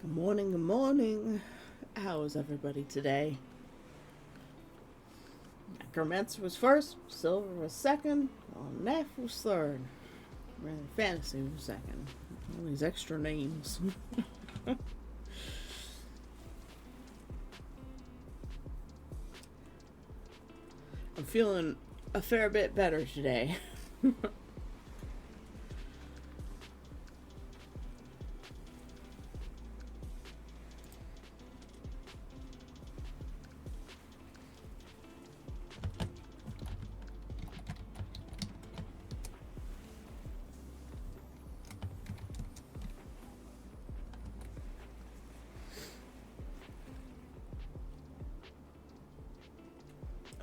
Good morning, good morning. How is everybody today? Necromancer was first, Silver was second, Nef was third, and Fantasy was second. All these extra names. I'm feeling a fair bit better today.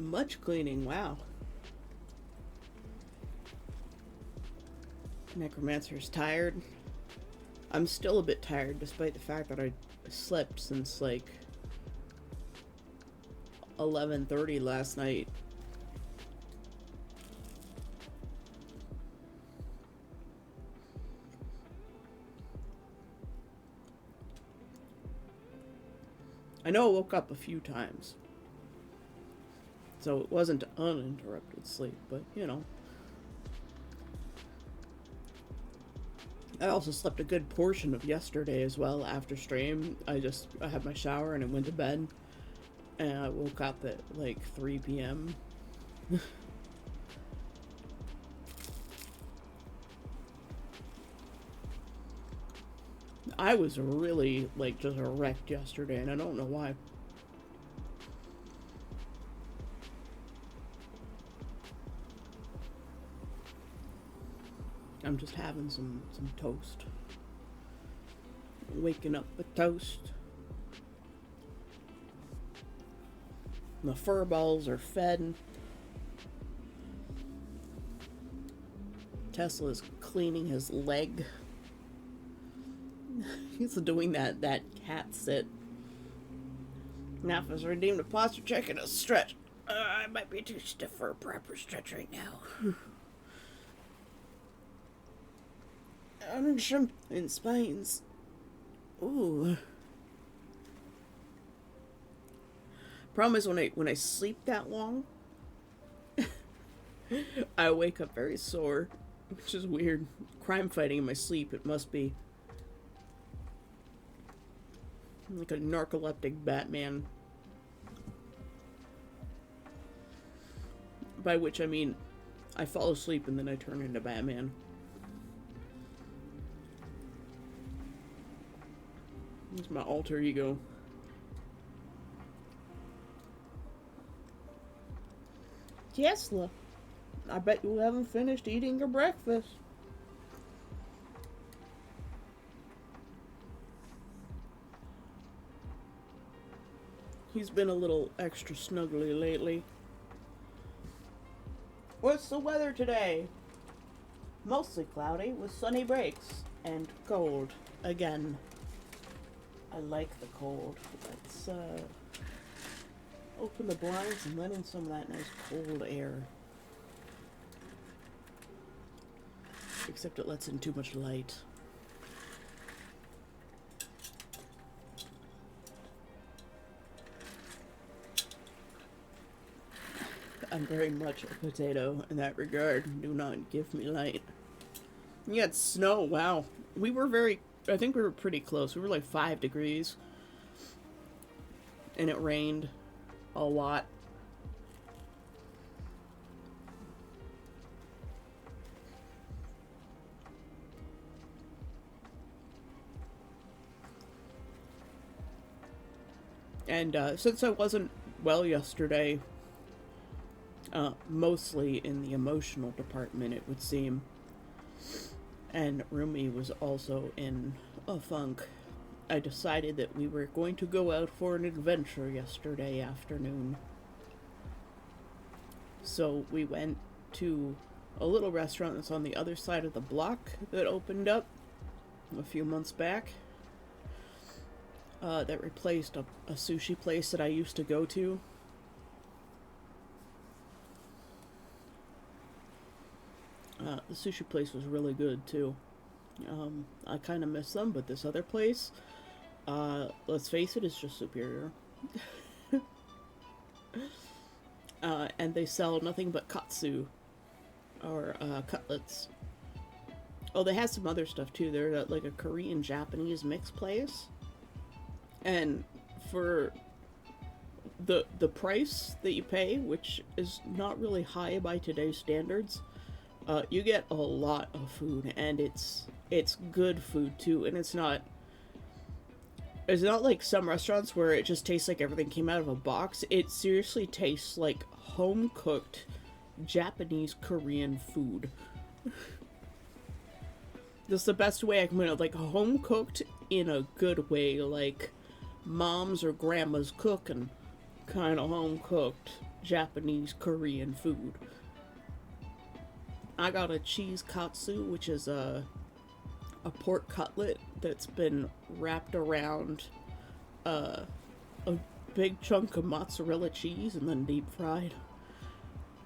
Much cleaning, wow. Necromancer's tired. I'm still a bit tired despite the fact that I slept since like 11:30 last night. I know I woke up a few times, so it wasn't uninterrupted sleep, but you know. I also slept a good portion of yesterday as well after stream. I had my shower and I went to bed, and I woke up at like 3 p.m. I was really like just wrecked yesterday, and I don't know why. I'm just having some toast. Waking up with toast. The fur balls are fed. Tesla's cleaning his leg. He's doing that cat sit. Naf has redeemed a posture check and a stretch. I might be too stiff for a proper stretch right now. And shrimp and spines. Ooh. Problem is when I sleep that long, I wake up very sore, which is weird. Crime fighting in my sleep, it must be. Like a narcoleptic Batman. By which I mean, I fall asleep and then I turn into Batman. It's my alter ego. Tesla, I bet you haven't finished eating your breakfast. He's been a little extra snuggly lately. What's the weather today? Mostly cloudy with sunny breaks and cold again. I like the cold. Let's open the blinds and let in some of that nice cold air. Except it lets in too much light. I'm very much a potato in that regard. Do not give me light. You had snow, wow. I think we were pretty close. We were like 5 degrees. And it rained a lot. And since I wasn't well yesterday, mostly in the emotional department, it would seem, and Rumi was also in a funk, I decided that we were going to go out for an adventure yesterday afternoon. So we went to a little restaurant that's on the other side of the block that opened up a few months back. That replaced a sushi place that I used to go to. The sushi place was really good too. I kind of miss them, but this other place, Let's face it, it's just superior. And they sell nothing but katsu, or cutlets. Oh, they have some other stuff too. They're like a Korean Japanese mix place, and for the price that you pay, which is not really high by today's standards, you get a lot of food, and it's good food too, and it's not like some restaurants where it just tastes like everything came out of a box. It seriously tastes like home cooked Japanese Korean food. That's the best way I can put it. Like home cooked in a good way, like mom's or grandma's cooking, kind of home cooked Japanese Korean food. I got a cheese katsu, which is a pork cutlet that's been wrapped around a big chunk of mozzarella cheese and then deep fried.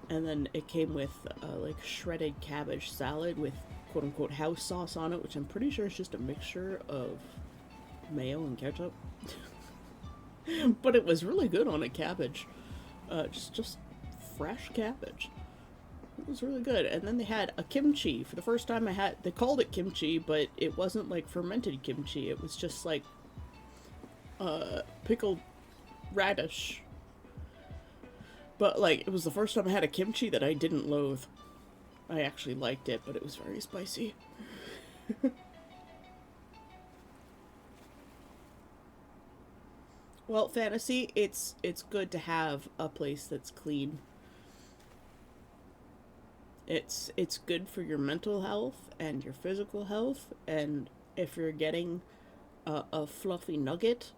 And then it came with like shredded cabbage salad with quote unquote house sauce on it, which I'm pretty sure is just a mixture of mayo and ketchup. But it was really good on a cabbage. Just fresh cabbage. It was really good. And then they had a kimchi. For the first time they called it kimchi, but it wasn't like fermented kimchi. It was just like pickled radish. But like, it was the first time I had a kimchi that I didn't loathe. I actually liked it, but it was very spicy. Well, fantasy, it's good to have a place that's clean. It's good for your mental health and your physical health, and if you're getting a fluffy nugget,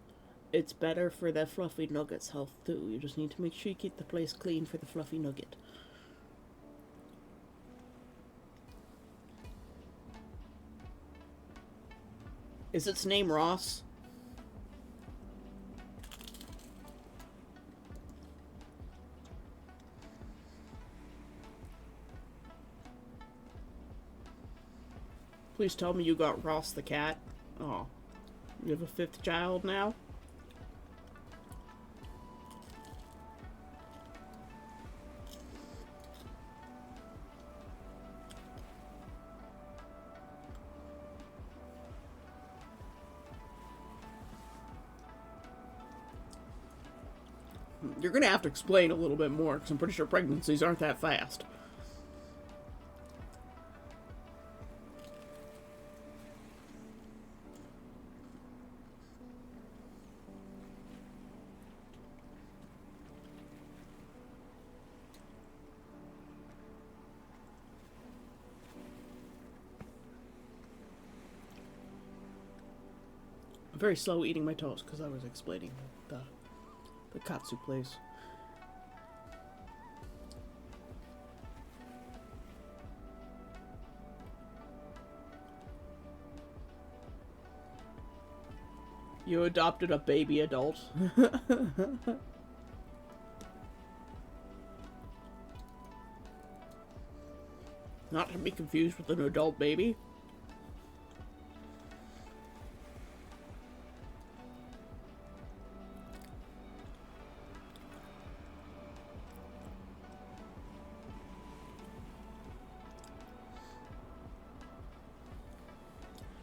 it's better for that fluffy nugget's health too. You just need to make sure you keep the place clean for the fluffy nugget. Is its name Ross? Please tell me you got Ross the cat. Oh, you have a fifth child now? You're gonna have to explain a little bit more, because I'm pretty sure pregnancies aren't that fast. I'm very slow eating my toast because I was explaining the katsu place. You adopted a baby adult. Not to be confused with an adult baby.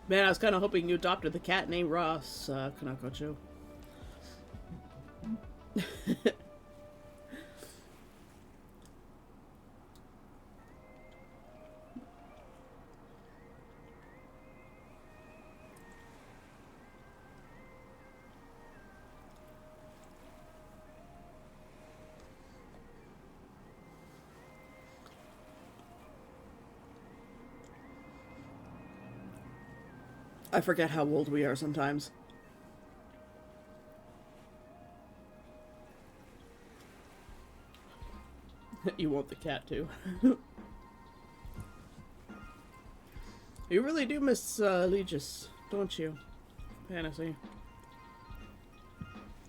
Man, I was kind of hoping you adopted the cat named Ross, Kanakocho. I forget how old we are sometimes. You want the cat too. You really do miss Legis, don't you? Fantasy.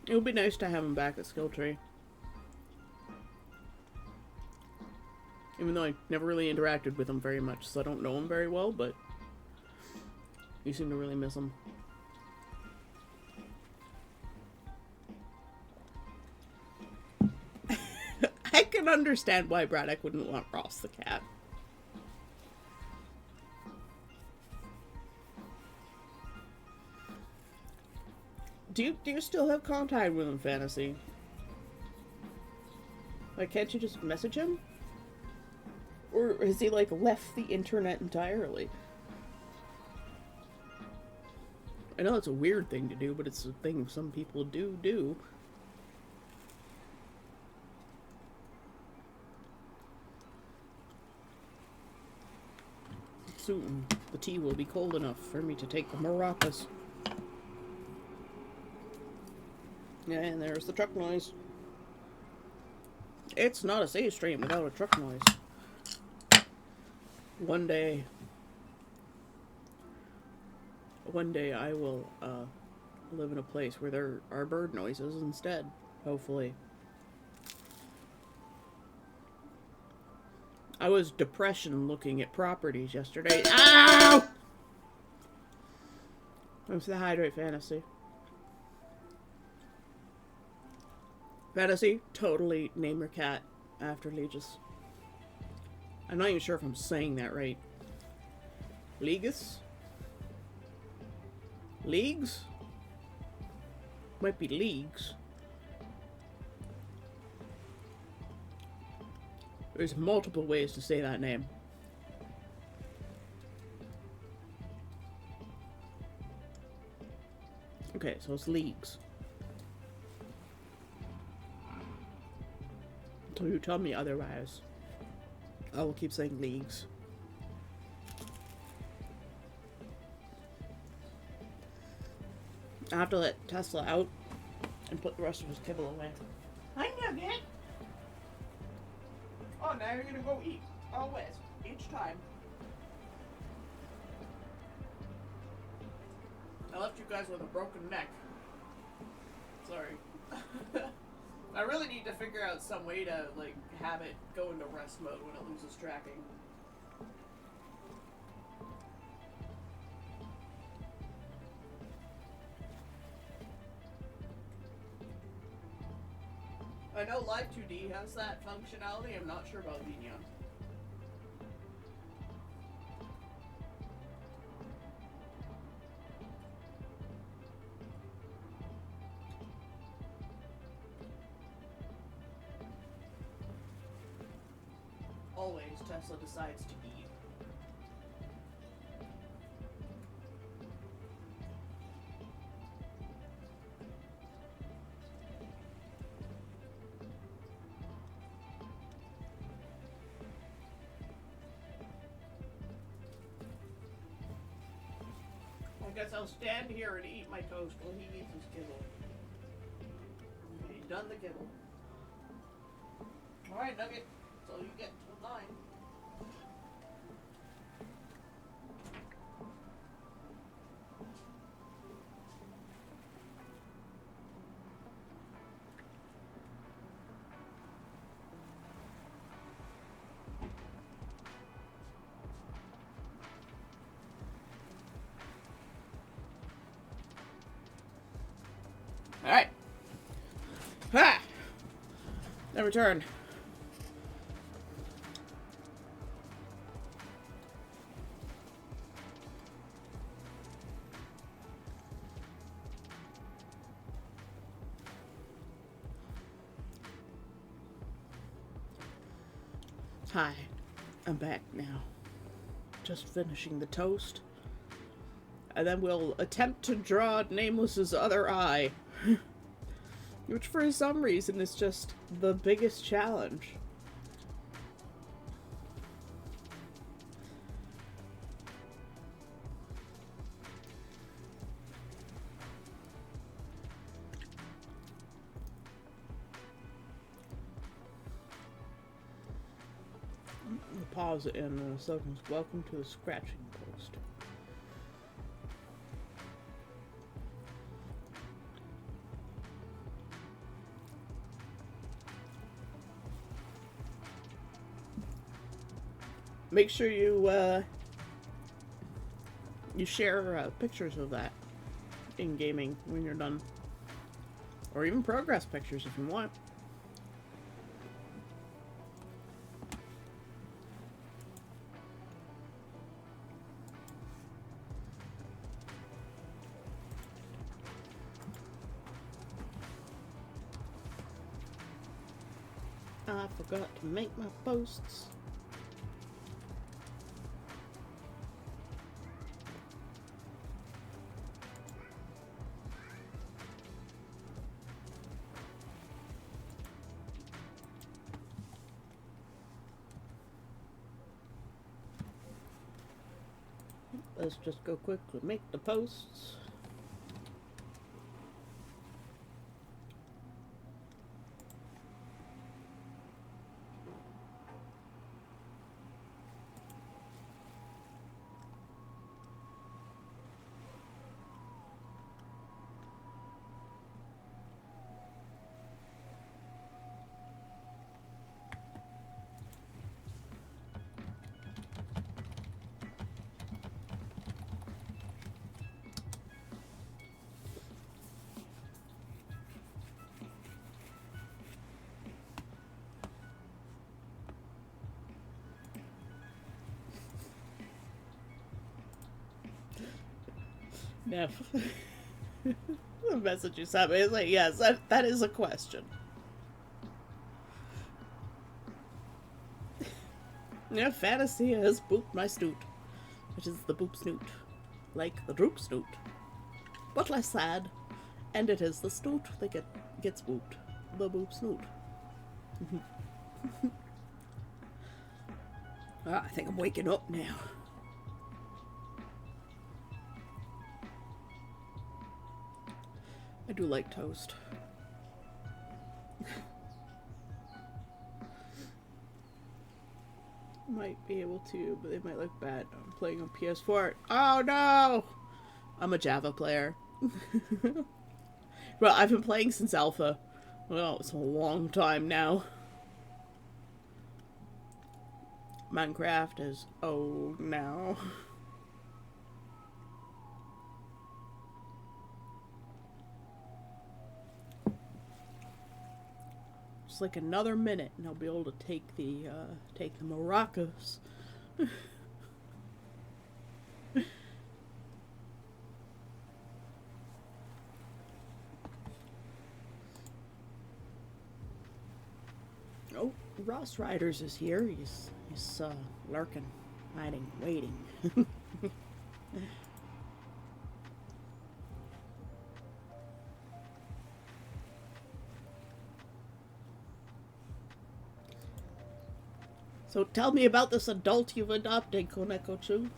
It would be nice to have him back at Skill Tree. Even though I never really interacted with him very much, so I don't know him very well, but you seem to really miss him. understand why Braddock wouldn't want Ross the cat. Do you still have contact with him, Fantasy? Like, can't you just message him? Or has he, like, left the internet entirely? I know it's a weird thing to do, but it's a thing some people do. Soon, the tea will be cold enough for me to take the maracas. Yeah, and there's the truck noise. It's not a save stream without a truck noise. One day I will live in a place where there are bird noises instead, hopefully. I was depression looking at properties yesterday. Ow! What's the hydrate, Fantasy? Fantasy, totally name your cat after Legis. I'm not even sure if I'm saying that right. Legus? Leagues? Might be leagues. There's multiple ways to say that name. Okay, so it's leagues. Until you tell me otherwise, I will keep saying leagues. I have to let Tesla out and put the rest of his kibble away. Hi, Nugget! Oh, now you're gonna go eat. Always. Each time. I left you guys with a broken neck. Sorry. I really need to figure out some way to, like, have it go into rest mode when it loses tracking. I know Live 2D has that functionality. I'm not sure about Venion. Always, Tesla decides to eat. I guess I'll stand here and eat my toast while he eats his kibble. Okay, done the kibble. Alright, Nugget. So you get to the line. Alright. Ha! Then return. Hi, I'm back now. Just finishing the toast. And then we'll attempt to draw Nameless's other eye. Which for some reason is just the biggest challenge. Pause it in a second. Welcome to the scratching post. Make sure you share pictures of that in gaming when you're done, or even progress pictures if you want. I forgot to make my posts. Let's just go quickly make the posts. Nev. The message you sent me is like, yes, that is a question. Yeah, fantasy has booped my snoot, which is the boop snoot, like the droop snoot, but less sad, and it is the snoot that gets booped, the boop snoot. I think I'm waking up now. I do like toast. Might be able to, but they might look bad. I'm playing on PS4. Oh no! I'm a Java player. Well, I've been playing since Alpha. Well, it's a long time now. Minecraft is old now. Just like another minute, and I'll be able to take the maracas. Oh, Ross Riders is here. He's lurking, hiding, waiting. So tell me about this adult you've adopted, Koneko-chu.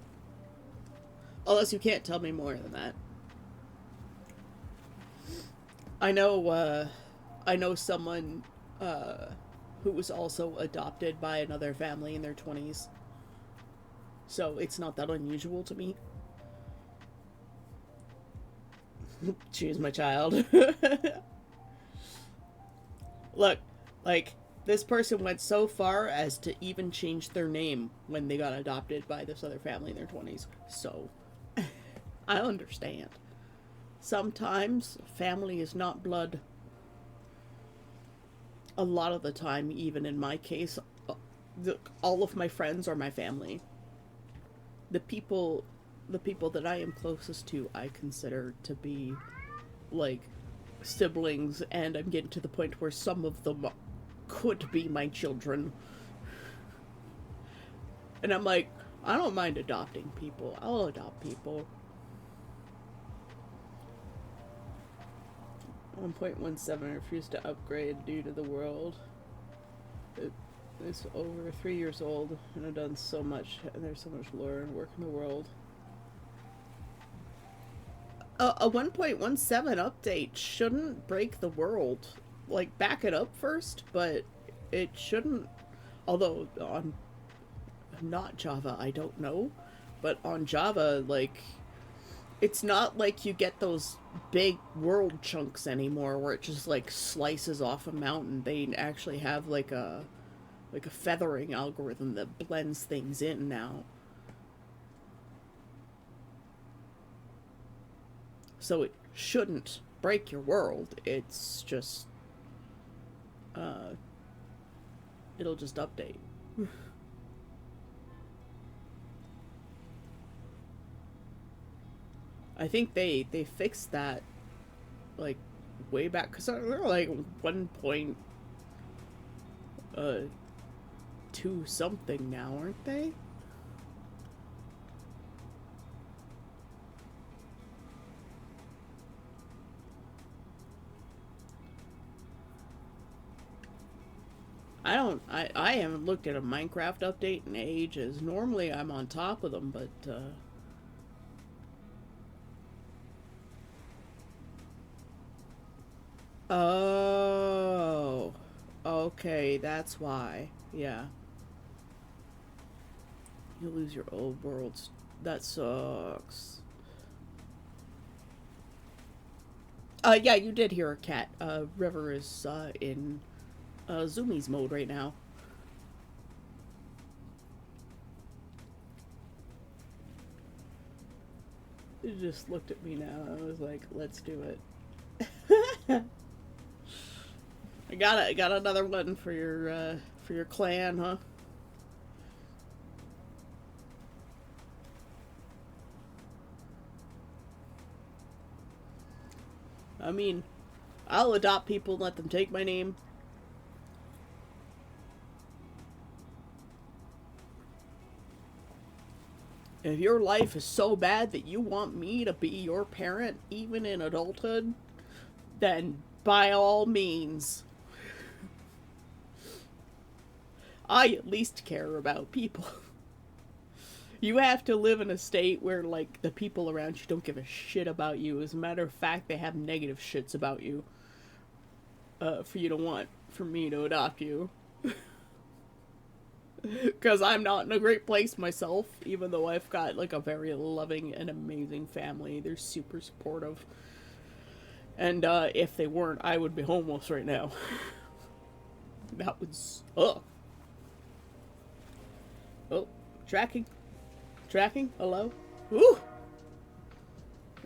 Unless you can't tell me more than that. I know someone who was also adopted by another family in their 20s. So it's not that unusual to me. Choose my child. Look, like, this person went so far as to even change their name when they got adopted by this other family in their 20s. So, I understand. Sometimes family is not blood. A lot of the time, even in my case, all of my friends are my family. The people that I am closest to, I consider to be, like, siblings, and I'm getting to the point where some of them could be my children. And I'm like, I don't mind adopting people. I'll adopt people. 1.17 refused to upgrade due to the world. It's over 3 years old, and I've done so much, and there's so much lore and work in the world. A 1.17 update shouldn't break the world. Like, back it up first, but it shouldn't. Although, on not Java, I don't know. But on Java, like, it's not like you get those big world chunks anymore where it just, like, slices off a mountain. They actually have, like a feathering algorithm that blends things in now. So it shouldn't break your world. It's just, it'll just update. I think they fixed that, like, way back, because they're like 1 point, uh, 2 something now, aren't they? I haven't looked at a Minecraft update in ages. Normally I'm on top of them, but, Oh. Okay, that's why. Yeah. You lose your old worlds. That sucks. Yeah, you did hear a cat. River is, in, Zoomies mode right now. It just looked at me now. I was like, let's do it. I got another one for your clan, huh? I mean, I'll adopt people and let them take my name. If your life is so bad that you want me to be your parent, even in adulthood, then by all means, I at least care about people. You have to live in a state where, like, the people around you don't give a shit about you. As a matter of fact, they have negative shits about you, for you to want for me to adopt you. Because I'm not in a great place myself, even though I've got, like, a very loving and amazing family. They're super supportive. And, if they weren't, I would be homeless right now. That would suck. Oh, tracking. Tracking? Hello? Ooh!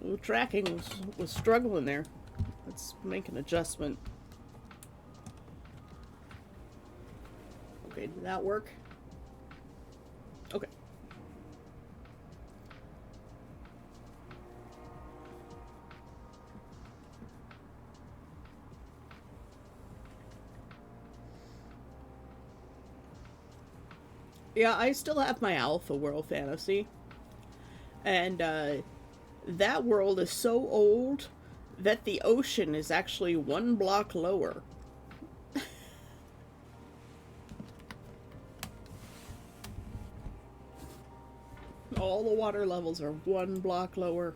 Ooh, tracking was struggling there. Let's make an adjustment. Okay, did that work? Okay. Yeah, I still have my Alpha World Fantasy. And, that world is so old that the ocean is actually 1 block lower. All the water levels are 1 block lower.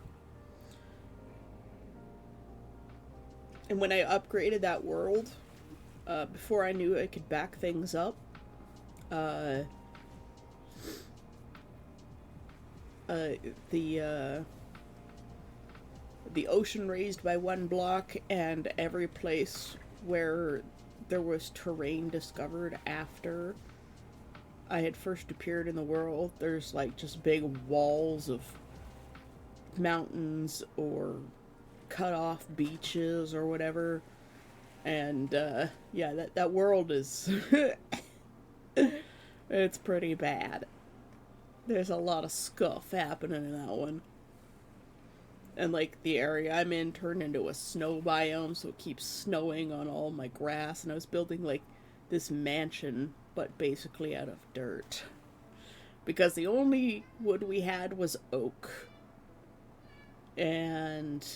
And when I upgraded that world, before I knew I could back things up, uh, uh, the, uh, the ocean raised by 1 block, and every place where there was terrain discovered after I had first appeared in the world, there's like just big walls of mountains or cut off beaches or whatever. And yeah, that world is it's pretty bad. There's a lot of scuff happening in that one. And like the area I'm in turned into a snow biome, so it keeps snowing on all my grass. And I was building like this mansion, but basically out of dirt. Because the only wood we had was oak. And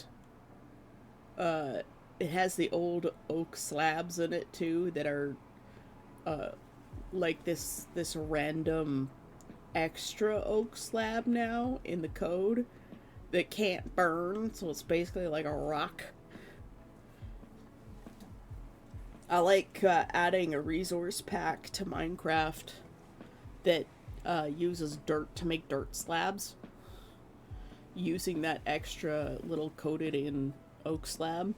it has the old oak slabs in it too that are uh, like this random extra oak slab now in the code that can't burn, so it's basically like a rock. I like adding a resource pack to Minecraft that uses dirt to make dirt slabs, using that extra little coated in oak slab.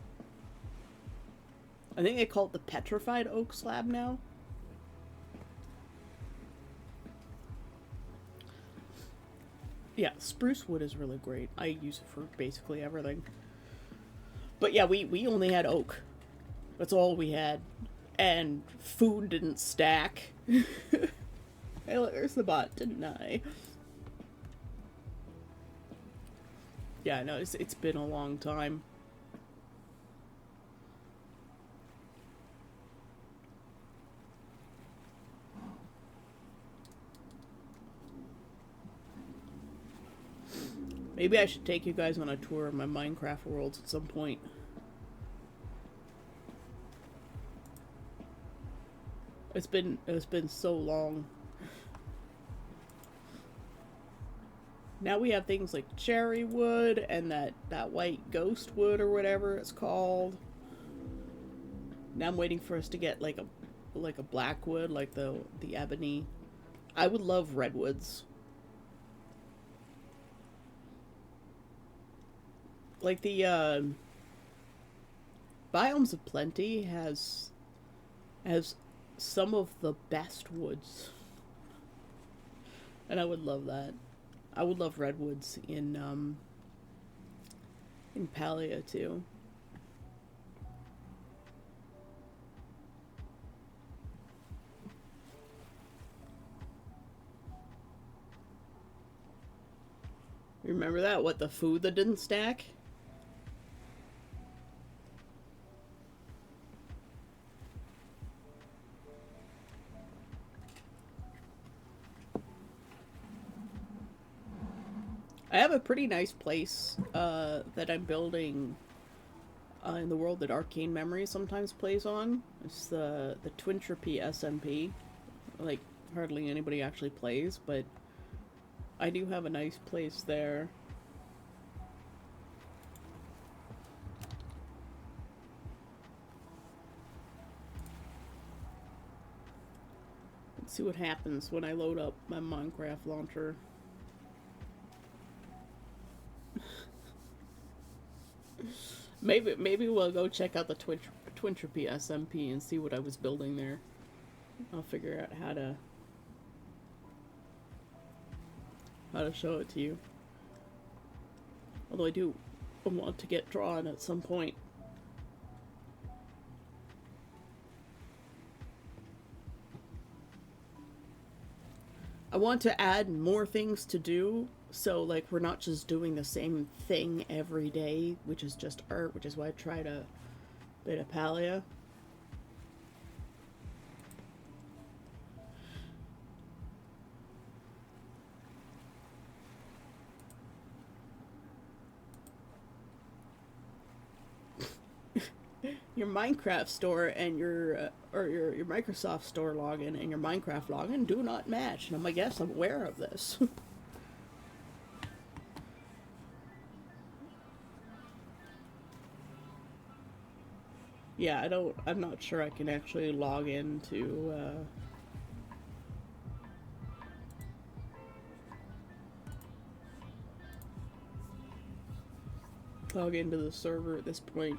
I think they call it the petrified oak slab now. Yeah, spruce wood is really great. I use it for basically everything. But yeah, we only had oak. That's all we had. And food didn't stack. Hey, look, there's the bot, didn't I? Yeah, no, it's been a long time. Maybe I should take you guys on a tour of my Minecraft worlds at some point. It's been so long. Now we have things like cherry wood and that white ghost wood or whatever it's called. Now I'm waiting for us to get like a black wood, like the ebony. I would love redwoods. Like the Biomes of Plenty has some of the best woods. And I would love that. I would love redwoods in Palia too. Remember that? What, the food that didn't stack? I have a pretty nice place that I'm building in the world that Arcane Memory sometimes plays on. It's the Twintropy SMP. Like, hardly anybody actually plays, but I do have a nice place there. Let's see what happens when I load up my Minecraft launcher. Maybe we'll go check out the Twintropy SMP and see what I was building there. I'll figure out how to show it to you. Although I do want to get drawn at some point. I want to add more things to do, so like we're not just doing the same thing every day, which is just art, which is why I tried a bit of Palia. Your Minecraft store and your Microsoft store login and your Minecraft login do not match. And I guess I'm aware of this. Yeah, I'm not sure I can actually log into the server at this point.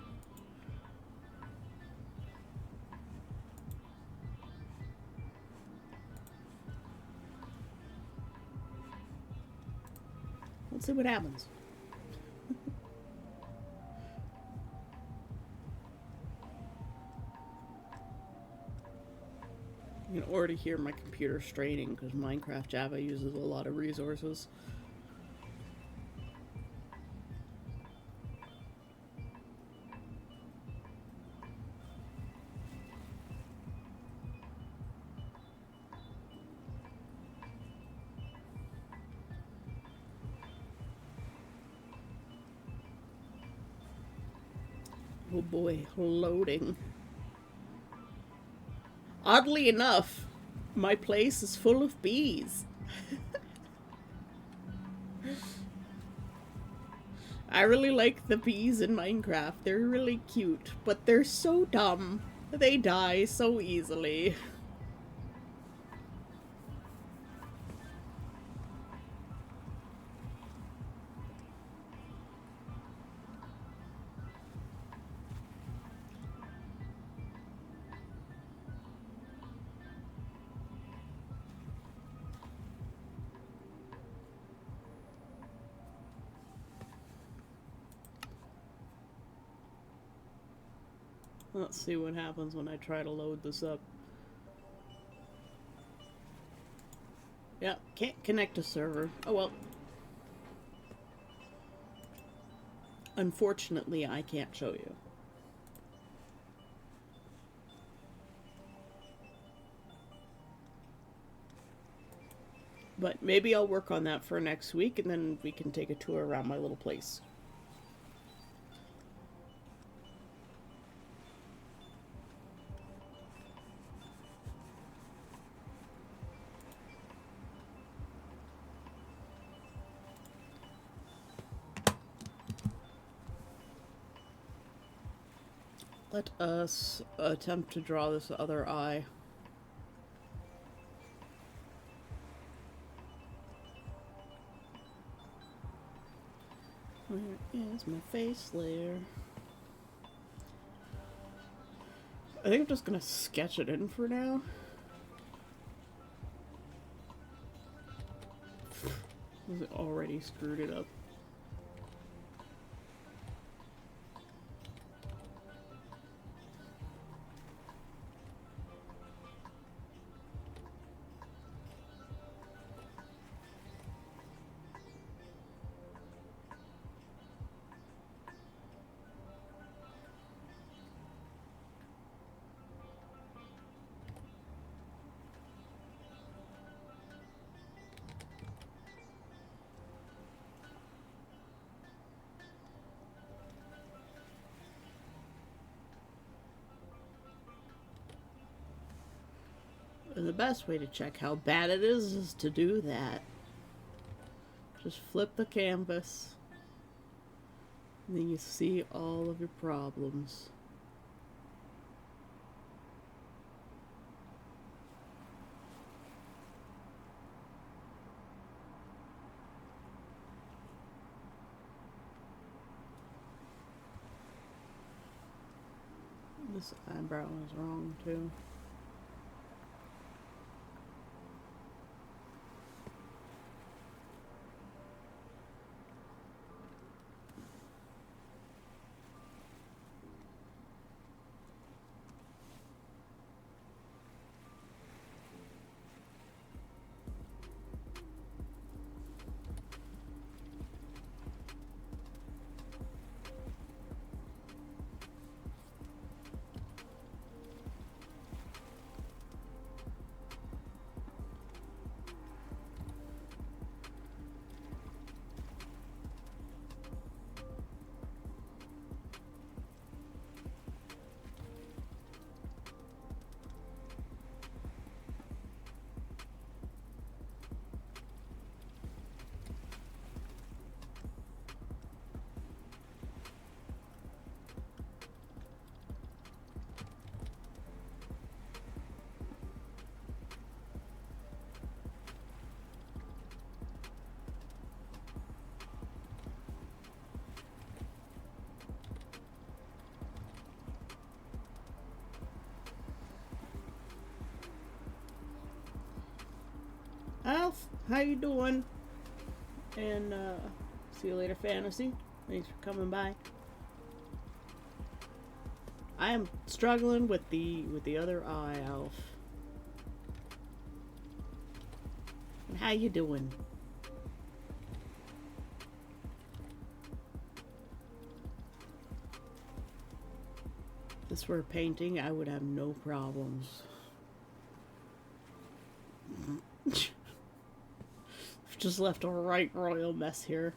Let's see what happens. You can already hear my computer straining because Minecraft Java uses a lot of resources. Oh boy, loading. Oddly enough, my place is full of bees. I really like the bees in Minecraft. They're really cute, but they're so dumb. They die so easily. Let's see what happens when I try to load this up. Yeah, can't connect to server. Oh well. Unfortunately, I can't show you. But maybe I'll work on that for next week, and then we can take a tour around my little place. Let us attempt to draw this other eye. Where is my face layer? I think I'm just gonna sketch it in for now. Is it already screwed it up? And the best way to check how bad it is to do that. Just flip the canvas. And then you see all of your problems. This eyebrow is wrong too. Alf, how you doing? And see you later, Fantasy. Thanks for coming by. I am struggling with the other eye, Alf. And how you doing? If this were a painting, I would have no problems. Just left a right royal mess here.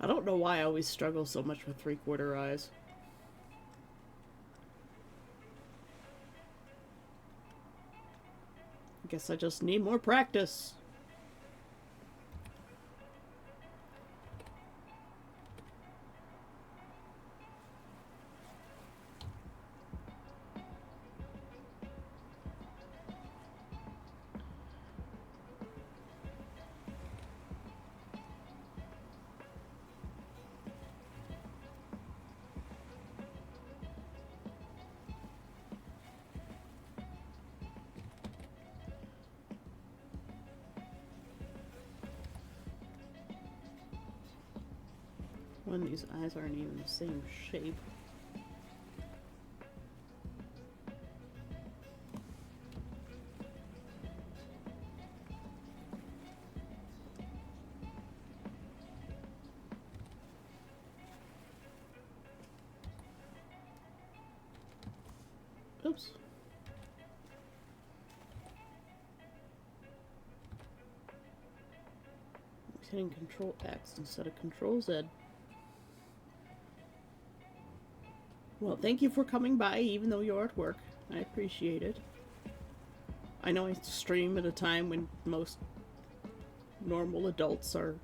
I don't know why I always struggle so much with three-quarter eyes. I guess I just need more practice. One, these eyes aren't even the same shape. Whoops. He's hitting Control X instead of Control Z. Well, thank you for coming by, even though you're at work. I appreciate it. I know I stream at a time when most normal adults are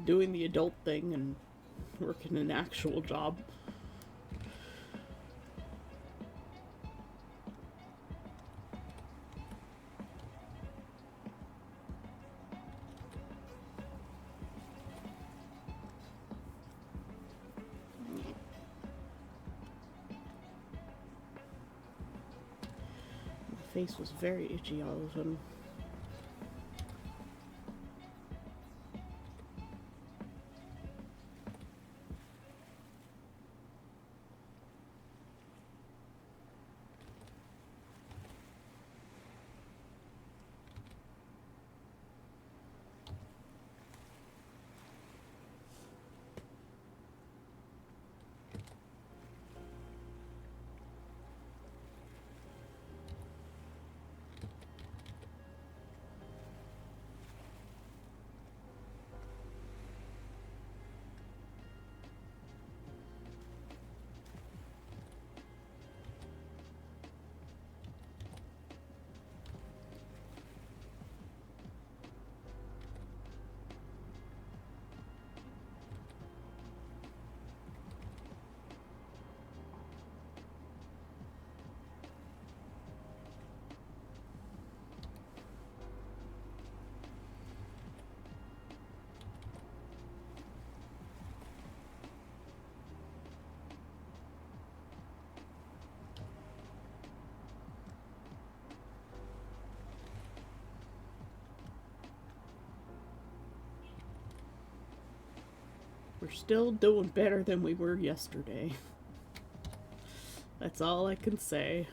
doing the adult thing and working an actual job. My face was very itchy all of a sudden. We're still doing better than we were yesterday. That's all I can say.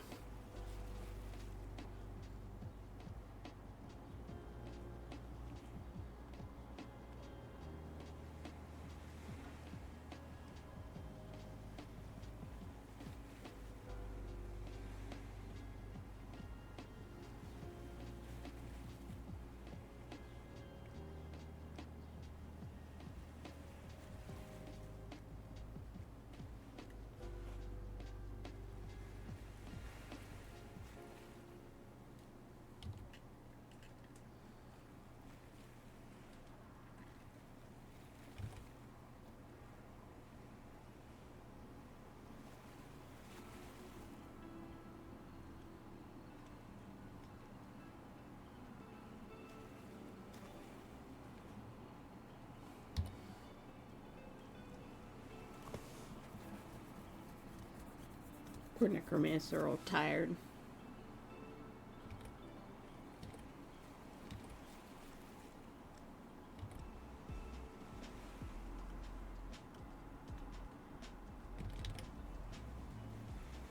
Poor necromancer, all tired.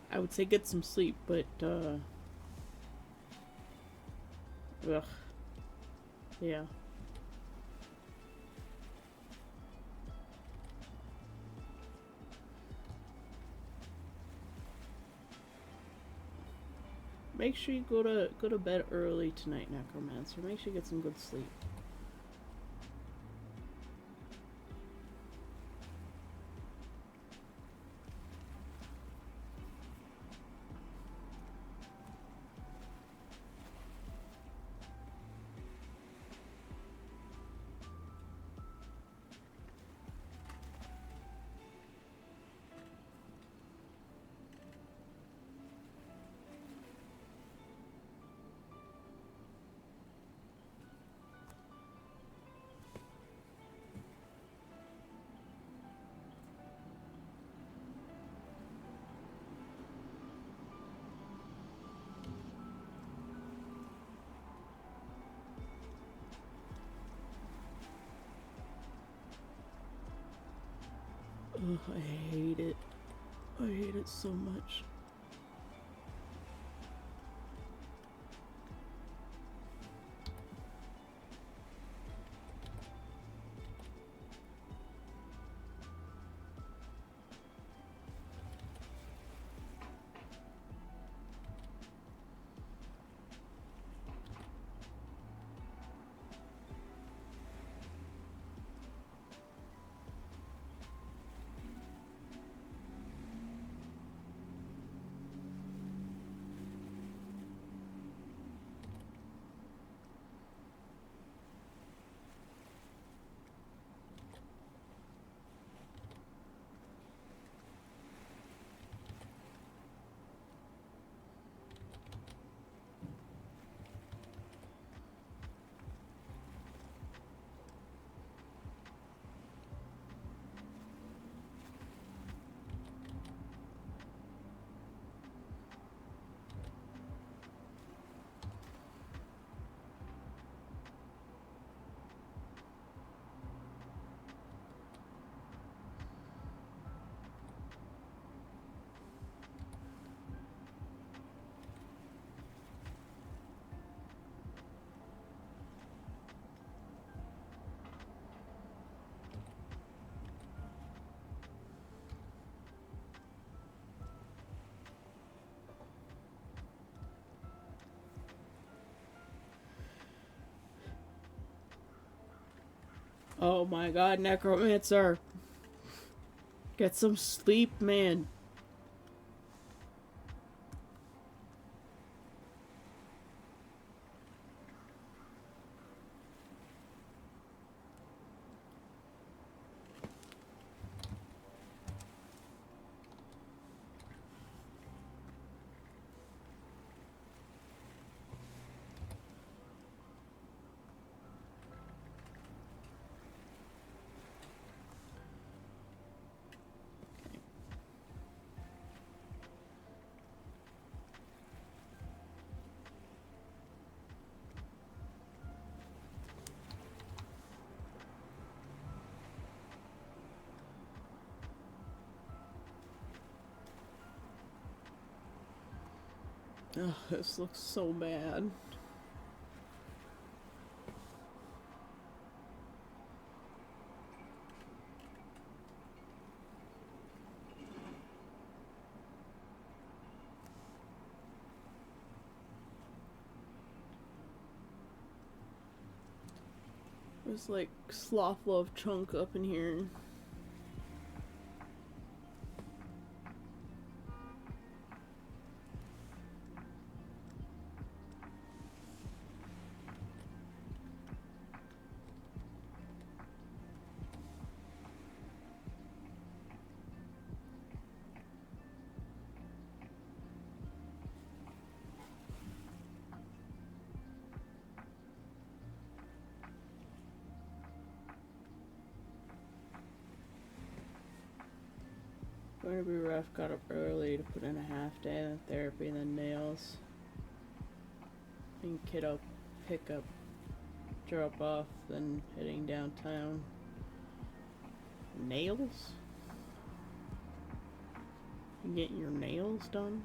I would say get some sleep, but ugh. Yeah. Make sure you go to bed early tonight, necromancer. Make sure you get some good sleep. Ugh, I hate it. I hate it so much. Oh my god, Necromancer! Get some sleep, man. Oh, this looks so bad. There's like sloth love chunk up in here. Going to be rough. Got up early to put in a half day of therapy and then nails. And kiddo pick up, drop off, then heading downtown. Nails? You getting your nails done?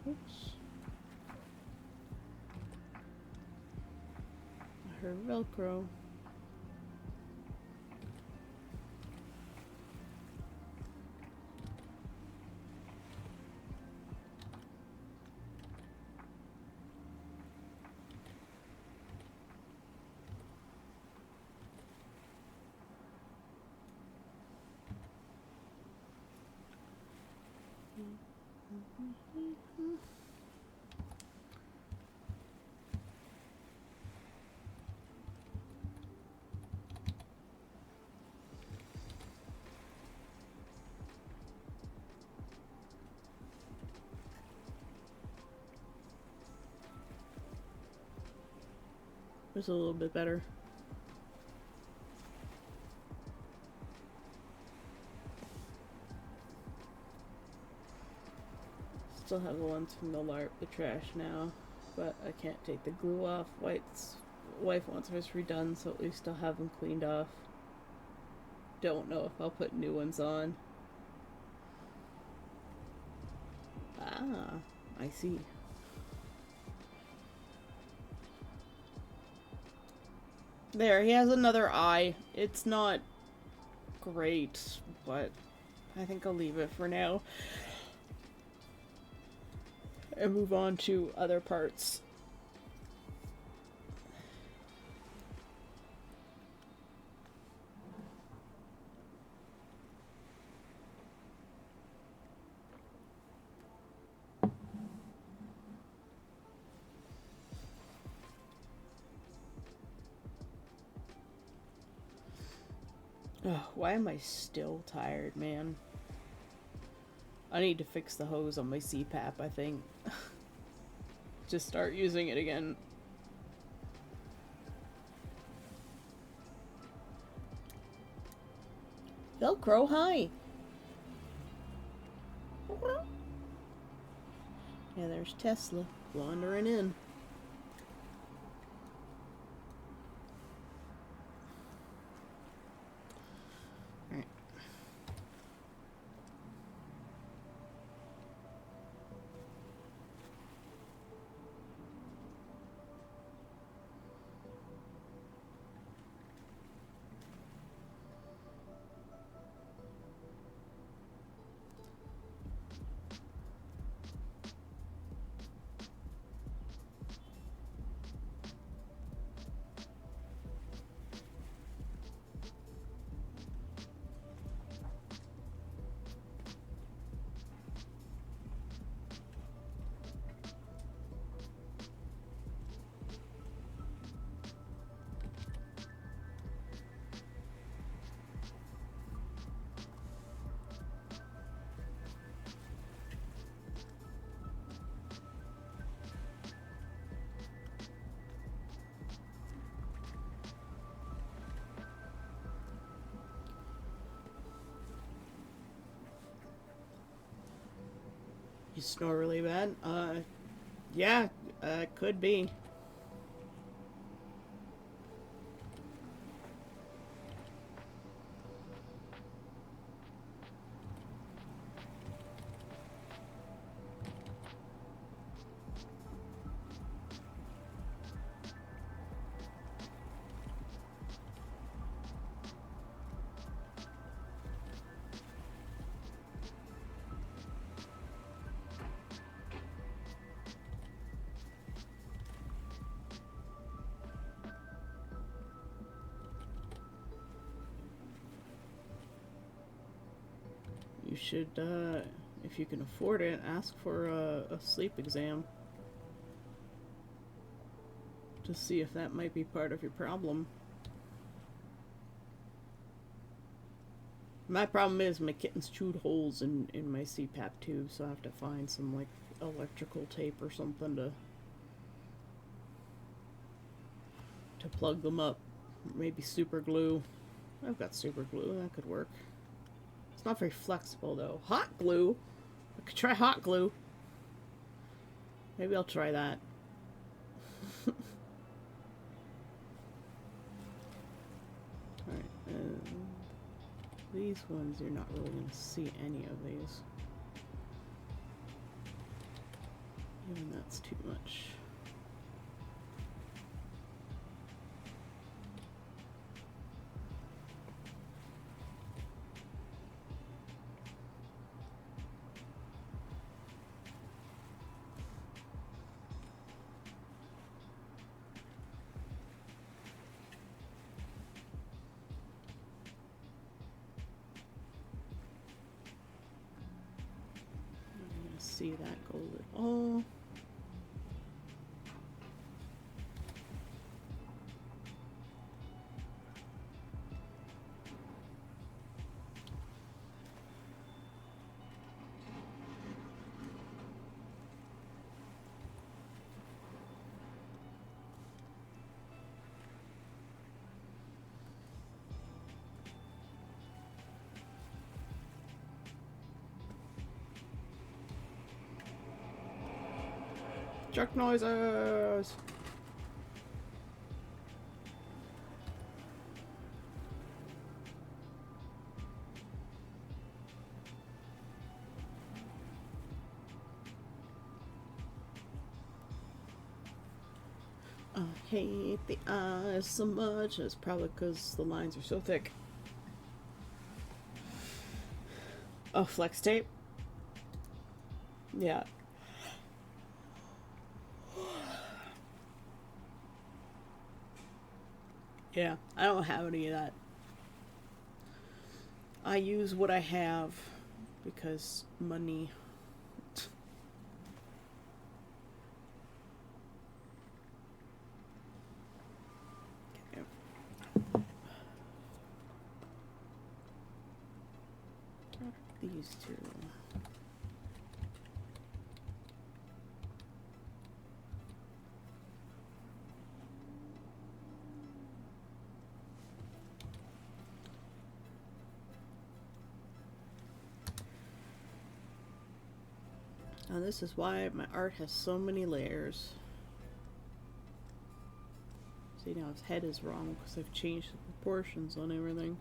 Oops. I heard Velcro. It's a little bit better. Still have the ones from the LARP, the trash now, but I can't take the glue off. White's wife wants hers redone, so at least I'll have them cleaned off. Don't know if I'll put new ones on. Ah, I see. There, he has another eye. It's not great, but I think I'll leave it for now. And move on to other parts. Ugh, why am I still tired, man? I need to fix the hose on my CPAP, I think. Just start using it again. Velcro, hi! Yeah, there's Tesla wandering in. You snore really bad? Yeah, could be. You should, if you can afford it, ask for a sleep exam to see if that might be part of your problem. My problem is my kitten's chewed holes in my CPAP tube, so I have to find some, like, electrical tape or something to plug them up. Maybe super glue. I've got super glue, that could work. It's not very flexible though. Hot glue? I could try hot glue. Maybe I'll try that. Alright, these ones, you're not really going to see any of these. Even that's too much. See that gold at all. Truck noises! I hate the eyes so much. It's probably because the lines are so thick. Oh, flex tape? Yeah. Yeah, I don't have any of that. I use what I have because money. Okay. These two. Now this is why my art has so many layers. See, now his head is wrong because I've changed the proportions on everything.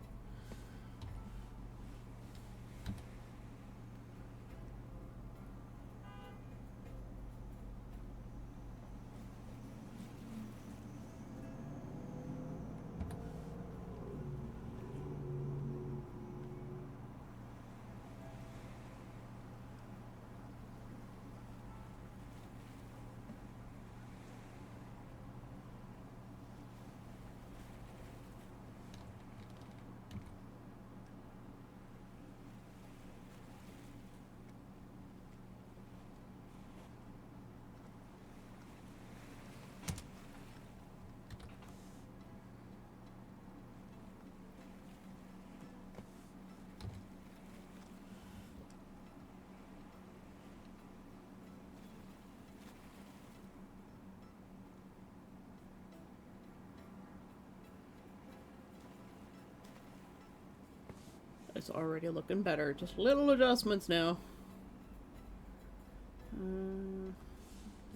It's already looking better. Just little adjustments now.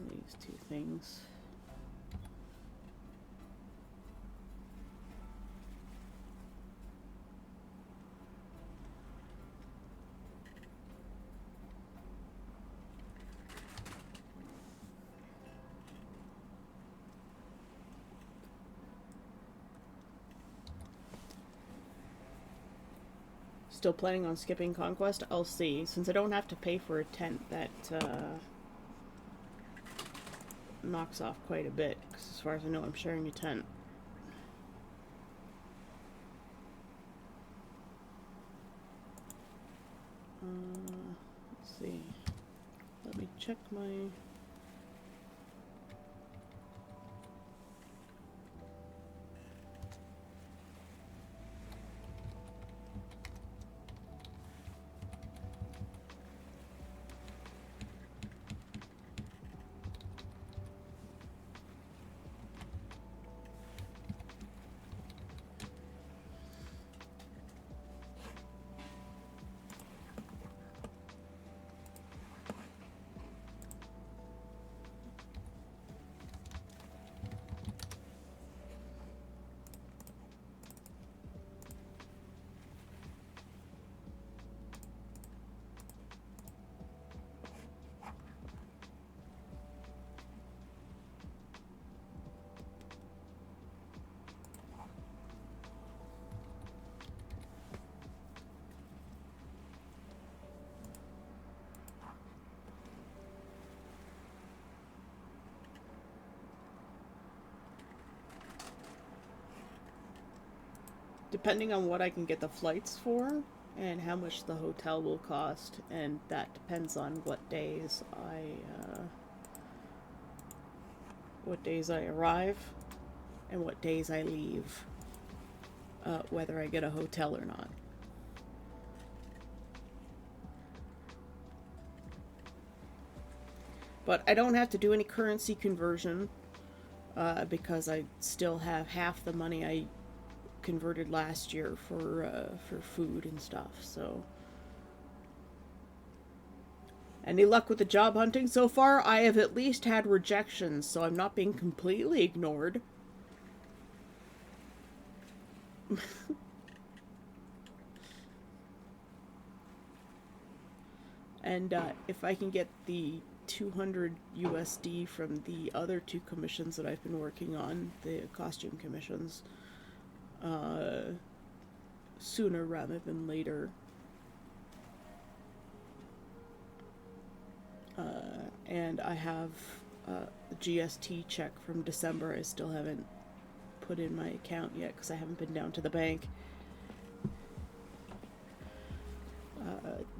These two things. Still planning on skipping Conquest? I'll see. Since I don't have to pay for a tent, that knocks off quite a bit. Because as far as I know, I'm sharing a tent. Let's see. Let me check my... Depending on what I can get the flights for and how much the hotel will cost, and that depends on what days I arrive and what days I leave, whether I get a hotel or not. But I don't have to do any currency conversion because I still have half the money I converted last year for food and stuff. So, any luck with the job hunting so far? I have at least had rejections, so I'm not being completely ignored. And if I can get the 200 USD from the other two commissions that I've been working on, the costume commissions, sooner rather than later. And I have the GST check from December I still haven't put in my account yet because I haven't been down to the bank.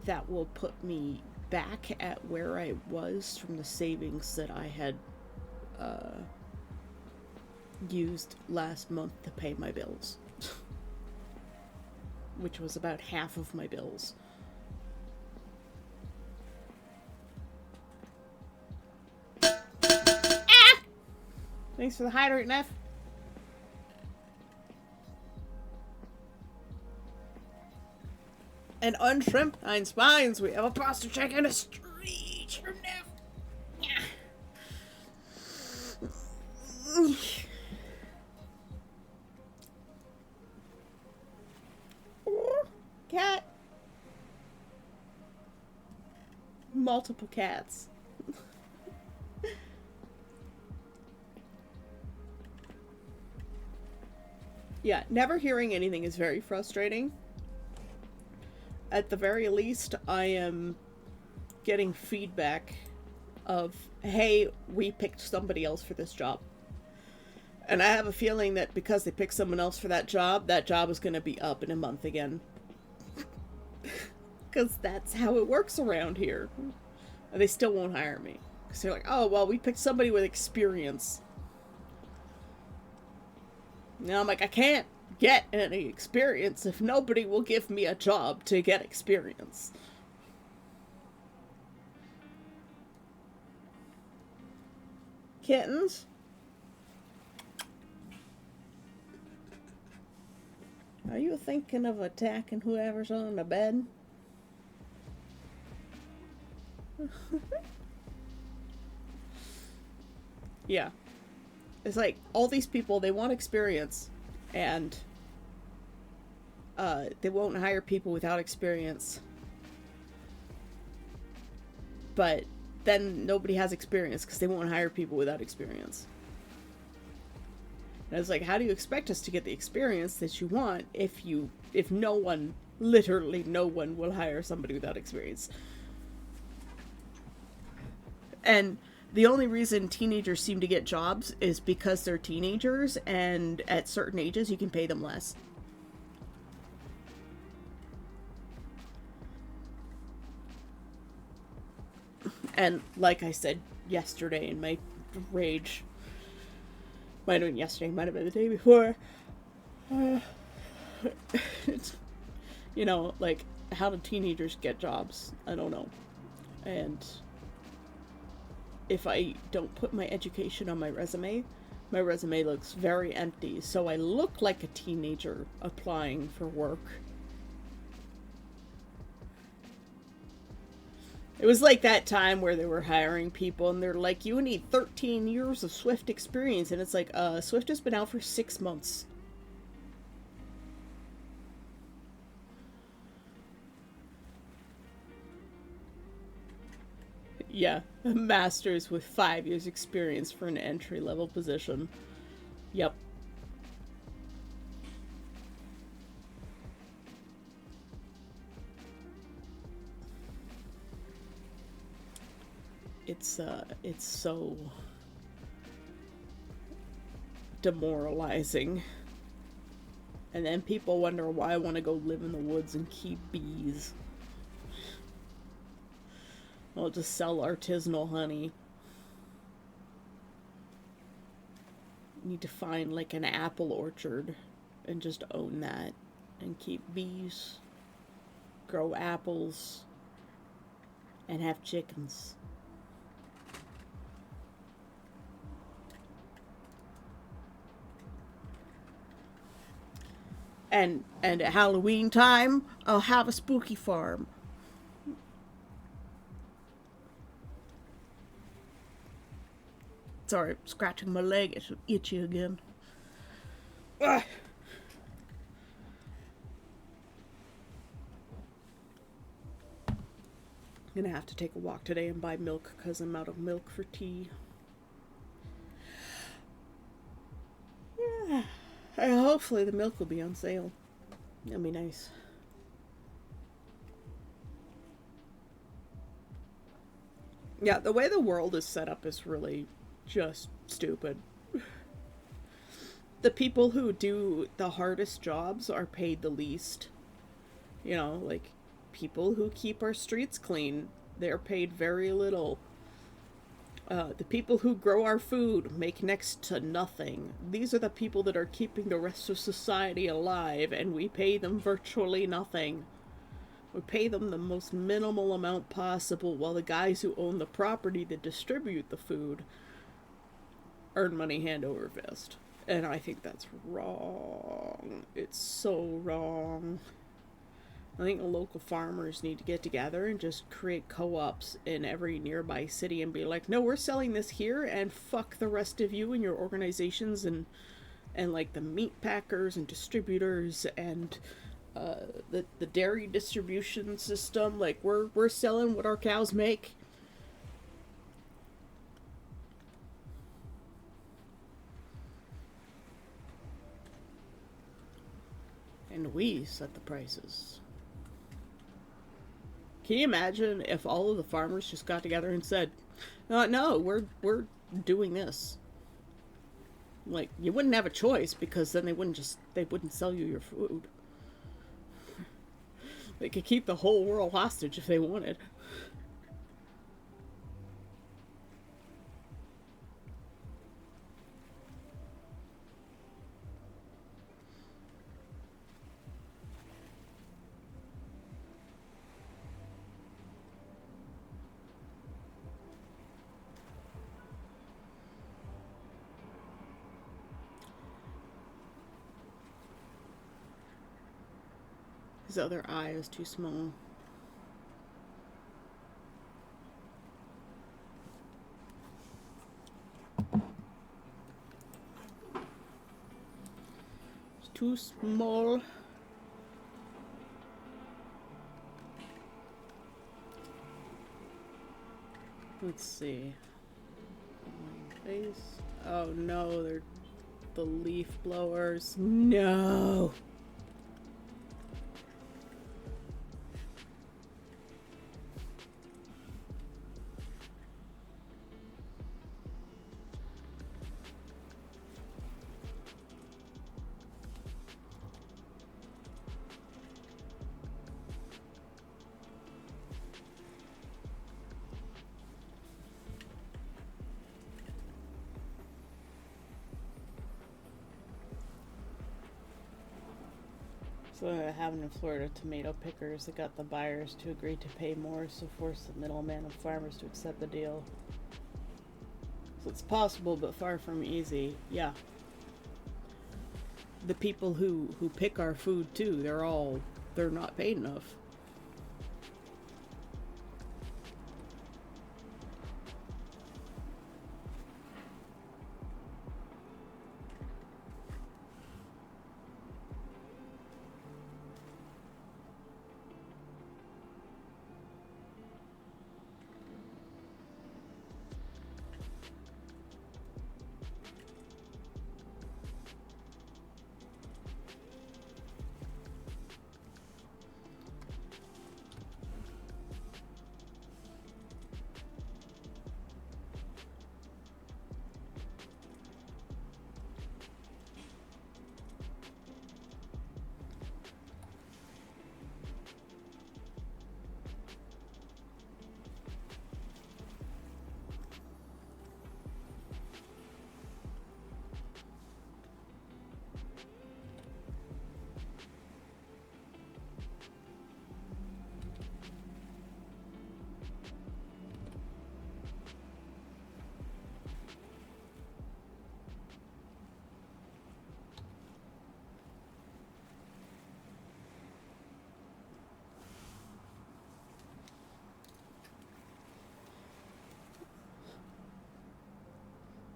That will put me back at where I was from the savings that I had used last month to pay my bills, which was about half of my bills. Ah! Thanks for the hydrate, Neff. And unshrimped 9 spines. We have a pasta check and a street from Neff. Cat. Multiple cats. Yeah, never hearing anything is very frustrating. At the very least, I am getting feedback of, hey, we picked somebody else for this job. And I have a feeling that because they picked someone else for that job is going to be up in a month again. Because that's how it works around here. And they still won't hire me. Because they're like, oh, well, we picked somebody with experience. And I'm like, I can't get any experience if nobody will give me a job to get experience. Kittens? Are you thinking of attacking whoever's on the bed? Yeah. It's like all these people, they want experience, and they won't hire people without experience. But then nobody has experience because they won't hire people without experience. And it's like, how do you expect us to get the experience that you want if no one, literally no one, will hire somebody without experience? And the only reason teenagers seem to get jobs is because they're teenagers, and at certain ages you can pay them less. And like I said yesterday in my rage, might have been yesterday, might have been the day before, it's, you know, like, how do teenagers get jobs? I don't know. And if I don't put my education on my resume looks very empty. So I look like a teenager applying for work. It was like that time where they were hiring people and they're like, you need 13 years of Swift experience. And it's like, Swift has been out for 6 months. Yeah, a master's with 5 years experience for an entry-level position. Yep. It's so demoralizing. And then people wonder why I want to go live in the woods and keep bees. I'll just sell artisanal honey. Need to find like an apple orchard and just own that and keep bees, grow apples, and have chickens. And at Halloween time, I'll have a spooky farm. Sorry, scratching my leg. It's itchy again. Ugh. I'm gonna have to take a walk today and buy milk because I'm out of milk for tea. Yeah. Hopefully the milk will be on sale. That'd be nice. Yeah, the way the world is set up is really just stupid. The people who do the hardest jobs are paid the least. You know, like people who keep our streets clean, they're paid very little. The people who grow our food make next to nothing. These are the people that are keeping the rest of society alive, and we pay them virtually nothing. We pay them the most minimal amount possible, while the guys who own the property that distribute the food earn money hand over fist. And I think that's wrong. It's so wrong. I think local farmers need to get together and just create co-ops in every nearby city and be like, no, we're selling this here, and fuck the rest of you and your organizations and like the meat packers and distributors and the dairy distribution system. Like, we're selling what our cows make. And we set the prices. Can you imagine if all of the farmers just got together and said, no, we're doing this? Like, you wouldn't have a choice, because then they wouldn't sell you your food. They could keep the whole world hostage if they wanted. His other eye is too small. too small. Let's see. Face. Oh no, they're the leaf blowers. No! So what happened in Florida, tomato pickers that got the buyers to agree to pay more, so forced the middleman and farmers to accept the deal. So it's possible, but far from easy. Yeah. The people who pick our food too, they're not paid enough.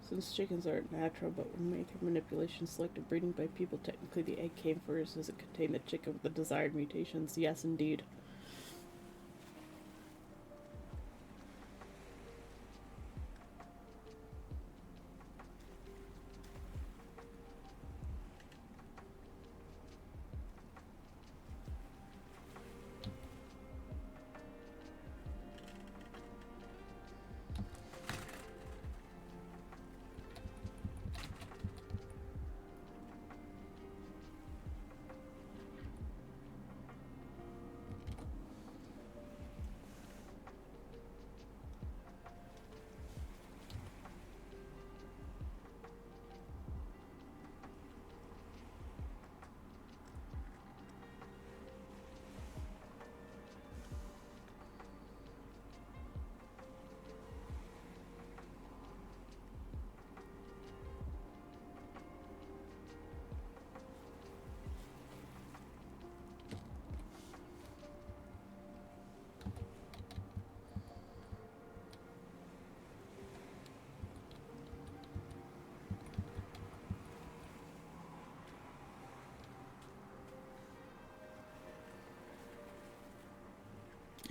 Since chickens aren't natural but were made through manipulation, selective breeding by people, technically the egg came first as it contained the chicken with the desired mutations. Yes, indeed.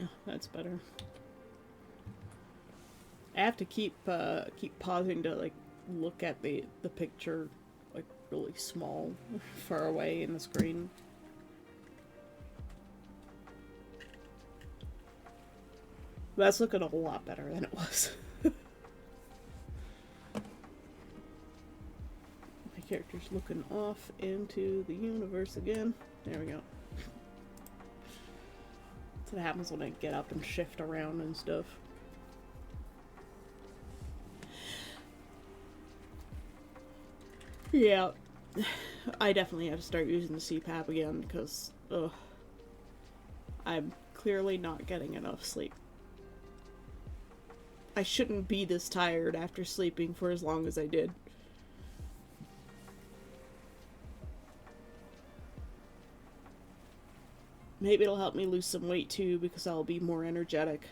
Oh, that's better. I have to keep pausing to like look at the picture like really small, far away in the screen. That's looking a lot better than it was. My character's looking off into the universe again. There we go. That's what happens when I get up and shift around and stuff. Yeah, I definitely have to start using the CPAP again because, I'm clearly not getting enough sleep. I shouldn't be this tired after sleeping for as long as I did. Maybe it'll help me lose some weight too because I'll be more energetic.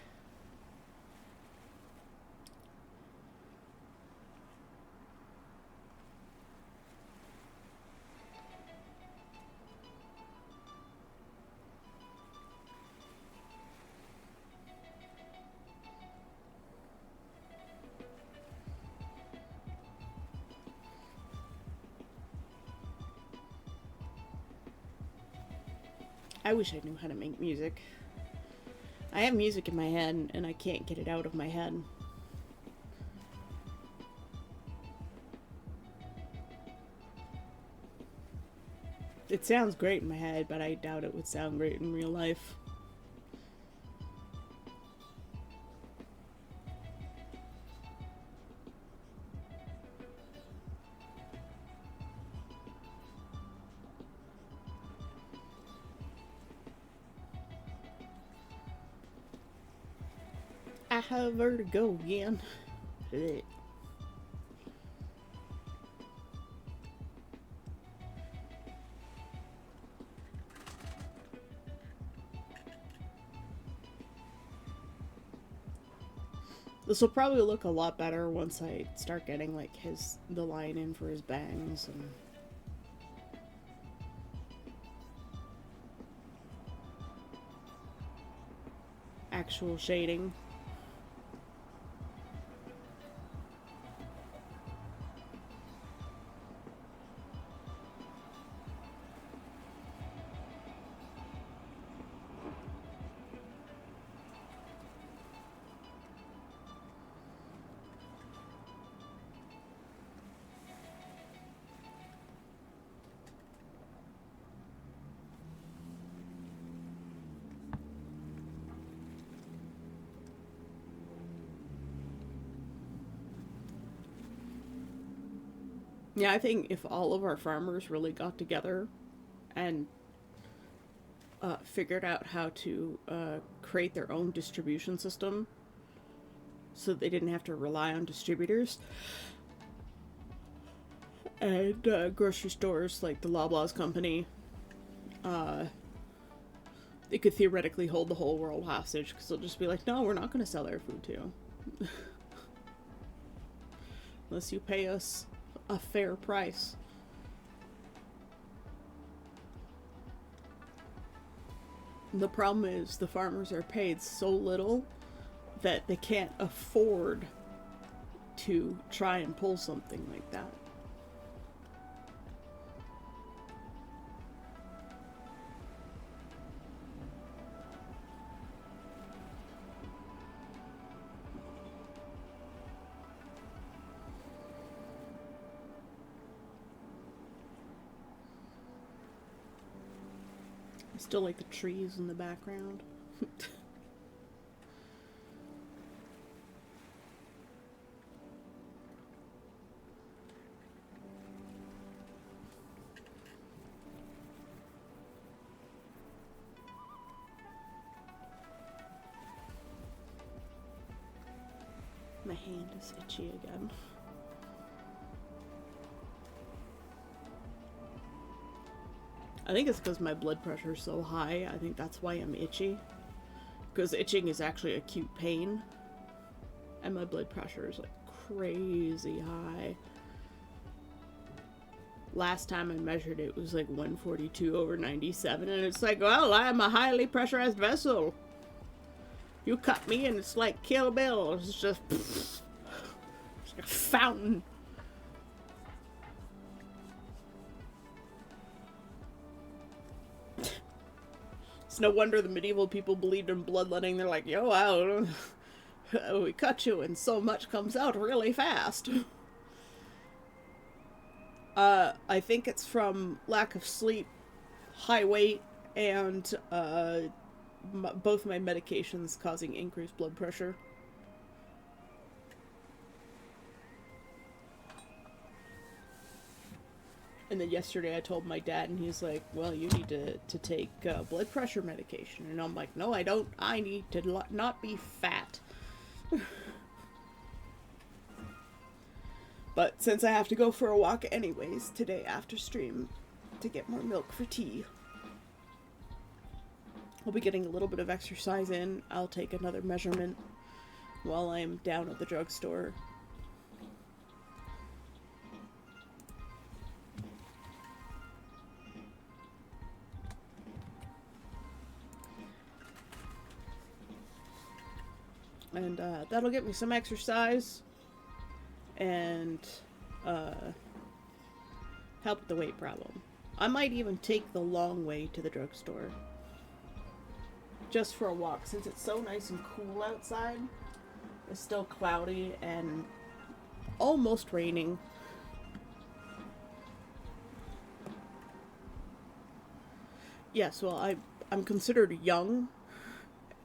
I wish I knew how to make music. I have music in my head, and I can't get it out of my head. It sounds great in my head, but I doubt it would sound great in real life. I have vertigo again. Blech. This will probably look a lot better once I start getting like the line in for his bangs and actual shading. Yeah, I think if all of our farmers really got together and figured out how to create their own distribution system so they didn't have to rely on distributors and grocery stores like the Loblaws company, they could theoretically hold the whole world hostage because they'll just be like, no, we're not going to sell our food to you. Unless you pay us a fair price. The problem is the farmers are paid so little that they can't afford to try and pull something like that. I still like the trees in the background. My hand is itchy again. I think it's because my blood pressure is so high. I think that's why I'm itchy. Because itching is actually acute pain. And my blood pressure is like crazy high. Last time I measured it was like 142/97. And it's like, well, I'm a highly pressurized vessel. You cut me and it's like Kill Bill. It's just it's like a fountain. It's no wonder the medieval people believed in bloodletting. They're like, yo, wow, we cut you and so much comes out really fast. I think it's from lack of sleep, high weight, and both my medications causing increased blood pressure. And then yesterday I told my dad, and he's like, well, you need to take blood pressure medication. And I'm like, no, I don't. I need to not be fat. But since I have to go for a walk anyways today after stream to get more milk for tea, I'll be getting a little bit of exercise in. I'll take another measurement while I'm down at the drugstore. And that'll get me some exercise and help with the weight problem. I might even take the long way to the drugstore. just for a walk since it's so nice and cool outside. It's still cloudy and almost raining. Yes, well, I'm considered young,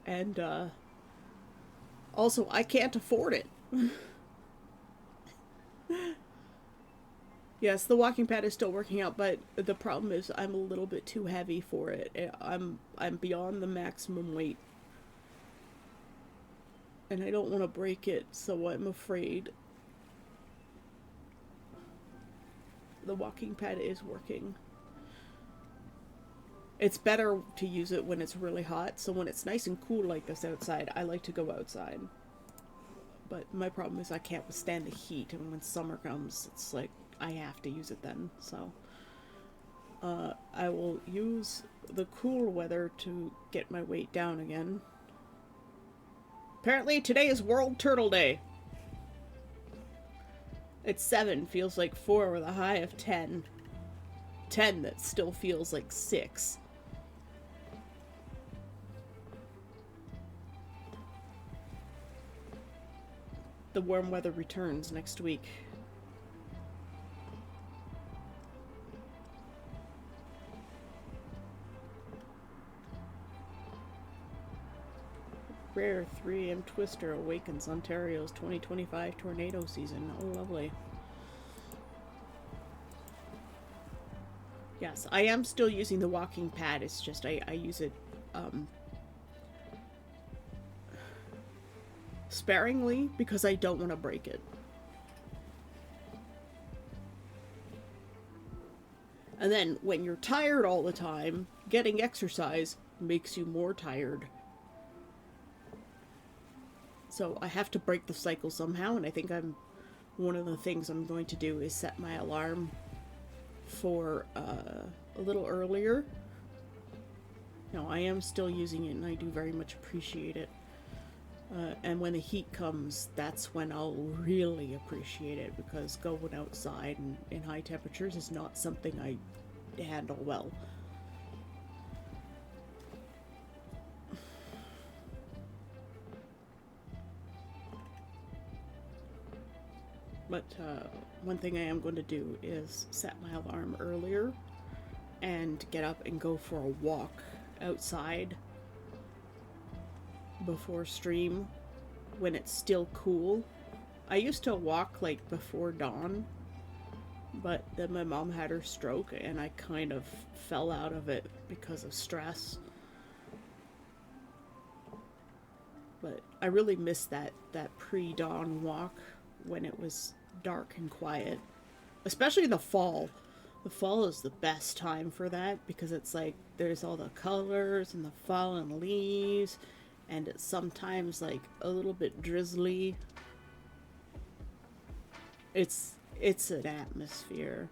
and also I can't afford it. Yes, the walking pad is still working out, but the problem is I'm a little bit too heavy for it. I'm beyond the maximum weight, and I don't want to break it, so I'm afraid the walking pad is working. It's better to use it when it's really hot, so when it's nice and cool like this outside, I like to go outside. But my problem is I can't withstand the heat, and when summer comes, it's like I have to use it then. So I will use the cool weather to get my weight down again. Apparently today is World Turtle Day. It's 7, feels like 4 with a high of 10. 10 that still feels like 6. The warm weather returns next week. Rare 3M Twister awakens Ontario's 2025 tornado season. Oh, lovely. Yes, I am still using the walking pad. It's just I use it sparingly because I don't want to break it. And then when you're tired all the time, getting exercise makes you more tired. So I have to break the cycle somehow, and I think one of the things I'm going to do is set my alarm for a little earlier. No, I am still using it, and I do very much appreciate it. And when the heat comes, that's when I'll really appreciate it, because going outside in high temperatures is not something I handle well. But one thing I am going to do is set my alarm earlier and get up and go for a walk outside before stream when it's still cool. I used to walk like before dawn, but then my mom had her stroke and I kind of fell out of it because of stress. But I really miss that pre-dawn walk when it was dark and quiet, especially in the fall. The fall is the best time for that because it's like there's all the colors and the fallen leaves, and it's sometimes like a little bit drizzly. It's an atmosphere.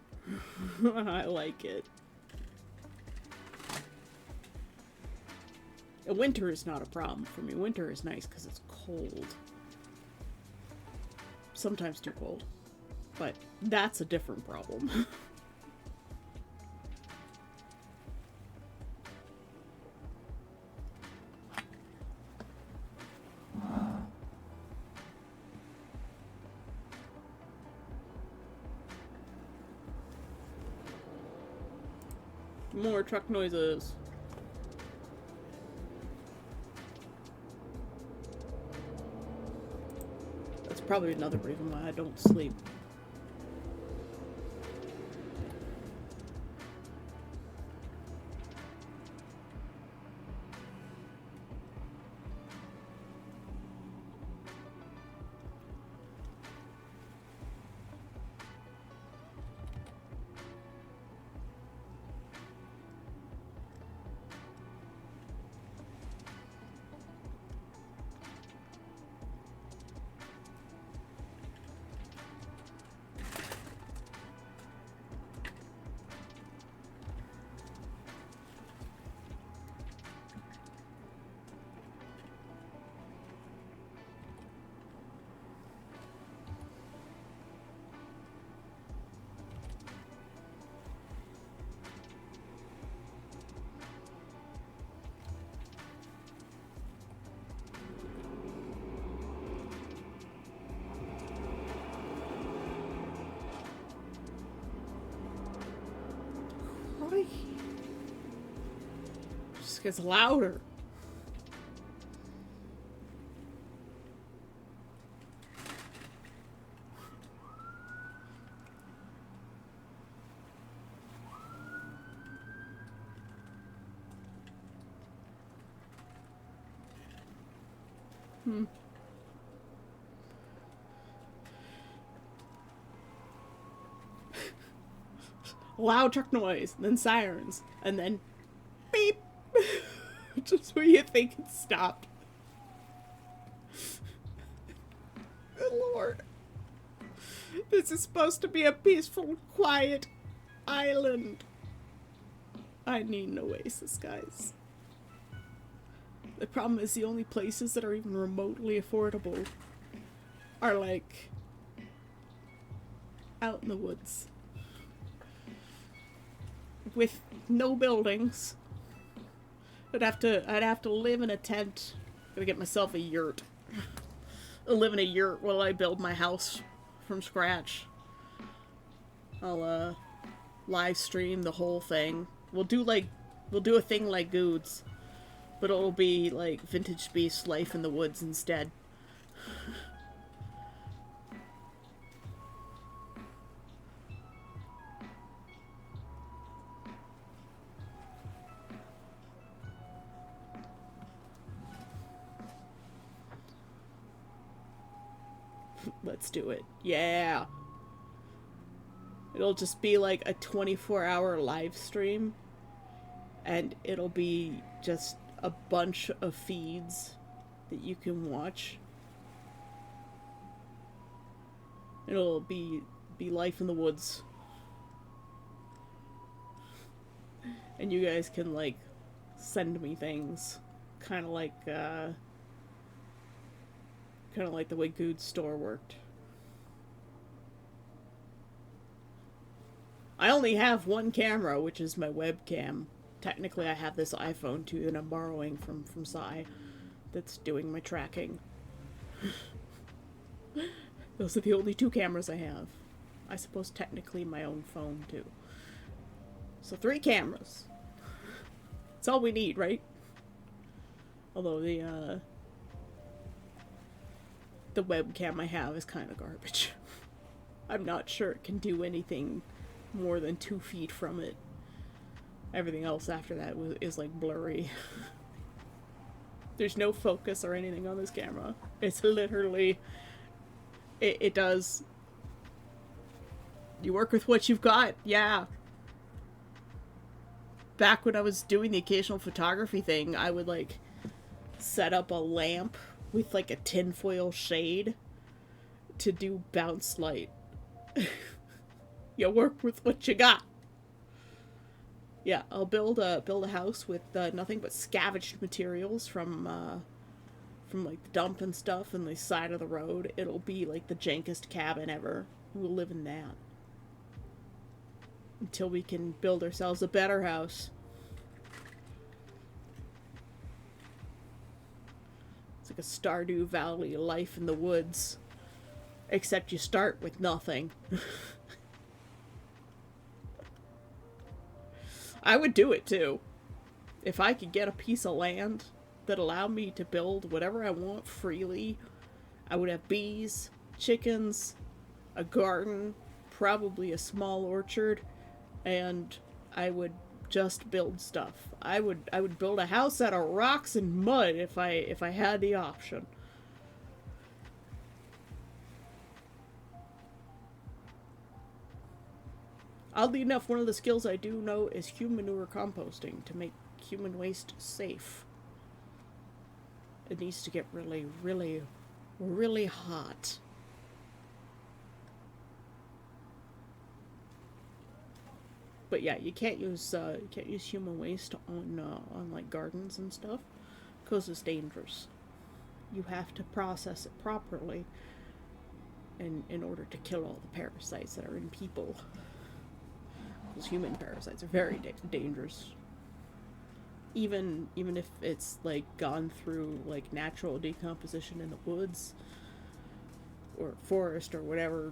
I like it. Winter is not a problem for me. Winter is nice because it's cold. Sometimes too cold. But that's a different problem. More truck noises. That's probably another reason why I don't sleep. Like, it just gets louder. Loud truck noise, and then sirens, and then beep. Just when you think it's stopped. Good Lord. This is supposed to be a peaceful, quiet island. I need an oasis, guys. The problem is the only places that are even remotely affordable are like out in the woods. With no buildings. I'd have to live in a tent. Gotta get myself a yurt. I'll live in a yurt while I build my house from scratch. I'll live stream the whole thing. We'll do a thing like Goods, but it'll be like Vintage Beast Life in the Woods instead. Let's do it. Yeah. It'll just be like a 24-hour live stream. And it'll be just a bunch of feeds that you can watch. It'll be Life in the Woods. And you guys can, like, send me things. Kind of like the way Good Store worked. I only have one camera, which is my webcam. Technically, I have this iPhone too that I'm borrowing from Sai that's doing my tracking. Those are the only two cameras I have. I suppose technically my own phone too. So 3 cameras. That's all we need, right? Although the webcam I have is kind of garbage. I'm not sure it can do anything more than 2 feet from it. Everything else after that is like blurry. There's no focus or anything on this camera. It's literally... It does... You work with what you've got, yeah. Back when I was doing the occasional photography thing, I would like set up a lamp with like a tinfoil shade to do bounce light. You work with what you got. Yeah, I'll build a house with nothing but scavenged materials from like the dump and stuff and the side of the road. It'll be like the jankest cabin ever. We'll live in that until we can build ourselves a better house. It's like a Stardew Valley life in the woods, except you start with nothing. I would do it too. If I could get a piece of land that allowed me to build whatever I want freely, I would have bees, chickens, a garden, probably a small orchard, and I would just build stuff. I would build a house out of rocks and mud if I had the option. Oddly enough, one of the skills I do know is human manure composting to make human waste safe. It needs to get really, really, really hot. But yeah, you can't use human waste on like gardens and stuff because it's dangerous. You have to process it properly in order to kill all the parasites that are in people. Because human parasites are very dangerous. Even if it's like gone through like natural decomposition in the woods or forest or whatever,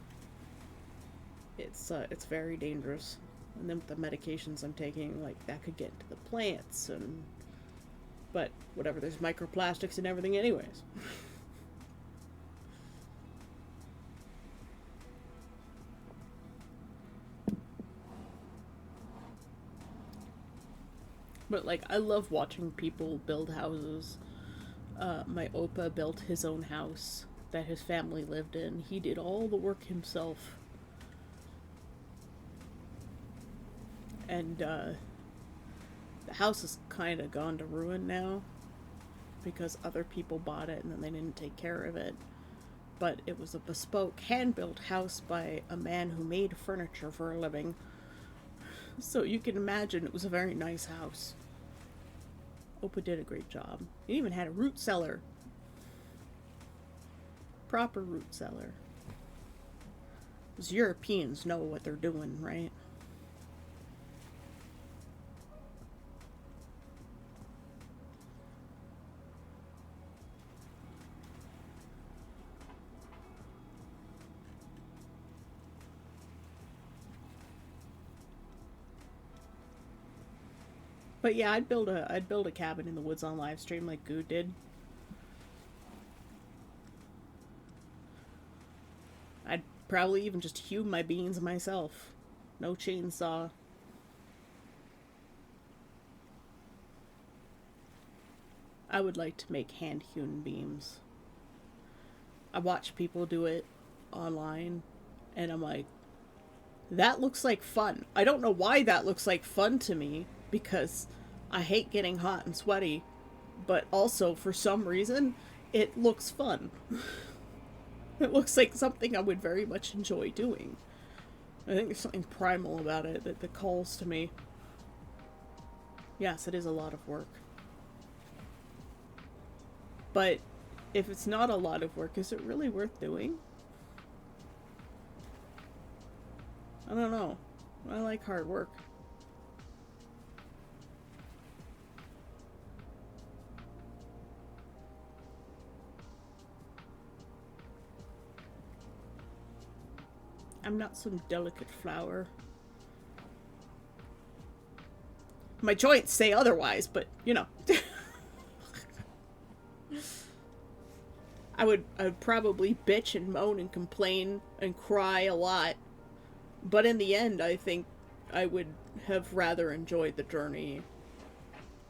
it's very dangerous. And then with the medications I'm taking, like, that could get into the plants, and... But, whatever, there's microplastics and everything anyways. But, like, I love watching people build houses. My Opa built his own house that his family lived in. He did all the work himself. And, the house has kind of gone to ruin now because other people bought it and then they didn't take care of it. But it was a bespoke, hand-built house by a man who made furniture for a living. So you can imagine it was a very nice house. Opa did a great job. He even had a root cellar. Proper root cellar. Because Europeans know what they're doing, right? But yeah, I'd build a cabin in the woods on live stream like Goo did. I'd probably even just hew my beans myself. No chainsaw. I would like to make hand-hewn beams. I watch people do it online, and I'm like, that looks like fun. I don't know why that looks like fun to me, because I hate getting hot and sweaty, but also, for some reason, it looks fun. It looks like something I would very much enjoy doing. I think there's something primal about it that calls to me. Yes, it is a lot of work. But if it's not a lot of work, is it really worth doing? I don't know. I like hard work. I'm not some delicate flower. My joints say otherwise, but, you know. I would probably bitch and moan and complain and cry a lot. But in the end, I think I would have rather enjoyed the journey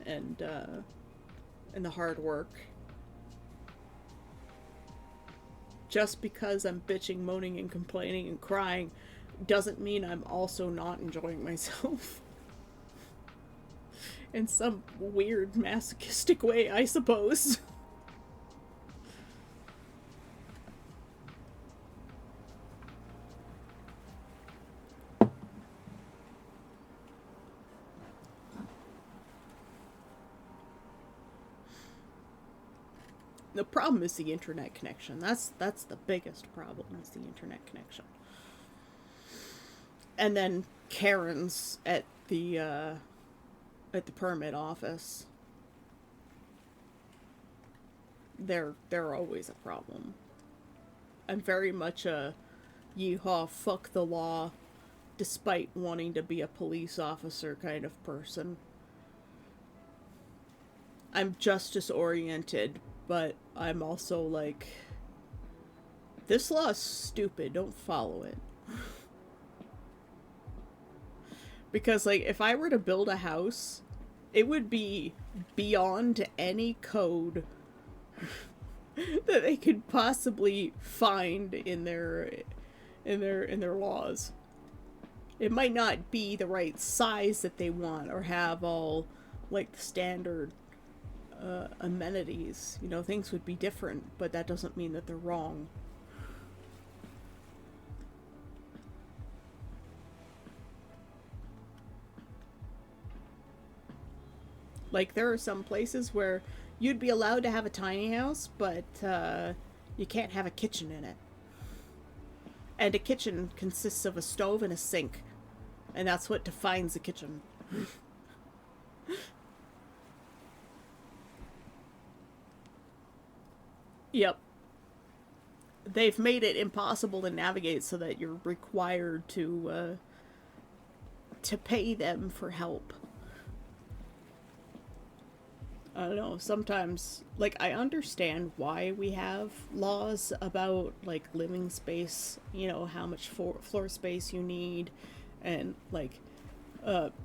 and the hard work. Just because I'm bitching, moaning, and complaining and crying doesn't mean I'm also not enjoying myself. In some weird masochistic way, I suppose. The problem is the internet connection. That's the biggest problem, is the internet connection. And then Karens at the permit office. They're always a problem. I'm very much a yeehaw, fuck the law, despite wanting to be a police officer kind of person. I'm justice oriented, but I'm also like, this law is stupid, don't follow it. Because, like, if I were to build a house, it would be beyond any code that they could possibly find in their laws. It might not be the right size that they want, or have all, like, the standard amenities. You know, things would be different, but that doesn't mean that they're wrong. Like, there are some places where you'd be allowed to have a tiny house, but you can't have a kitchen in it. And a kitchen consists of a stove and a sink. And that's what defines a kitchen. Yep. They've made it impossible to navigate so that you're required to to pay them for help. I don't know, sometimes, like, I understand why we have laws about, like, living space, you know, how much floor space you need, and, like,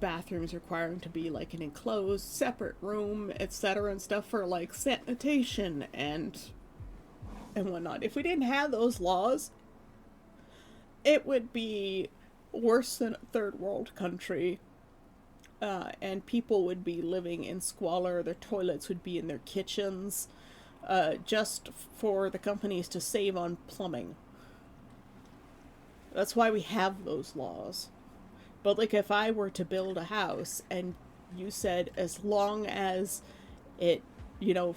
bathrooms requiring to be, like, an enclosed, separate room, etc., and stuff for, like, sanitation and whatnot. If we didn't have those laws, it would be worse than a third world country. And people would be living in squalor. Their toilets would be in their kitchens, just for the companies to save on plumbing. That's why we have those laws. But, like, if I were to build a house and you said as long as it, you know,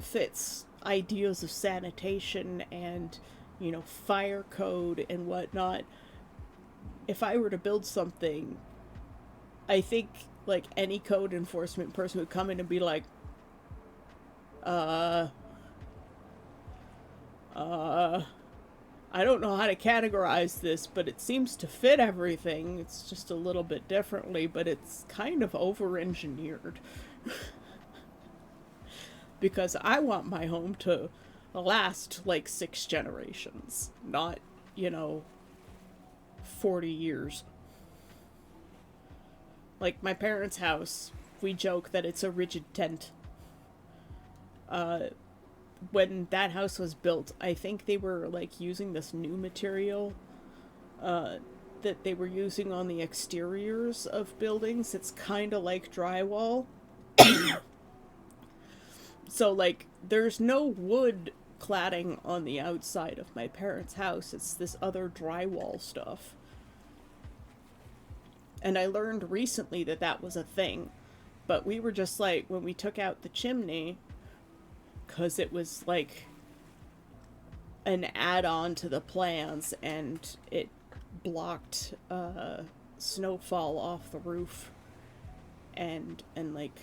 fits ideas of sanitation and, you know, fire code and whatnot, if I were to build something, I think, like, any code enforcement person would come in and be like, I don't know how to categorize this, but it seems to fit everything. It's just a little bit differently, but it's kind of over-engineered. Because I want my home to last, like, 6 generations, not, you know, 40 years. Like, my parents' house, we joke that it's a rigid tent. When that house was built, I think they were, like, using this new material that they were using on the exteriors of buildings. It's kind of like drywall. So, like, there's no wood cladding on the outside of my parents' house. It's this other drywall stuff. And I learned recently that that was a thing. But we were just like, when we took out the chimney, because it was like an add-on to the plans and it blocked snowfall off the roof, and like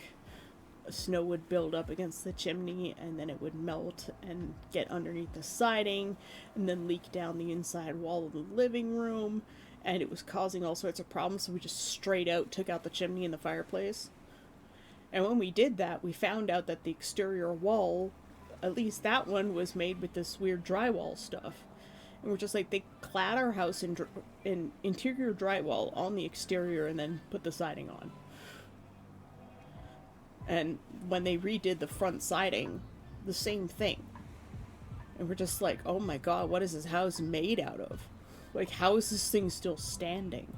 snow would build up against the chimney and then it would melt and get underneath the siding and then leak down the inside wall of the living room, and it was causing all sorts of problems. So we just straight out took out the chimney and the fireplace. And when we did that, we found out that the exterior wall, at least that one, was made with this weird drywall stuff. And we're just like, they clad our house in interior drywall on the exterior and then put the siding on. And when they redid the front siding, the same thing. And we're just like, oh my god, what is this house made out of? Like, how is this thing still standing?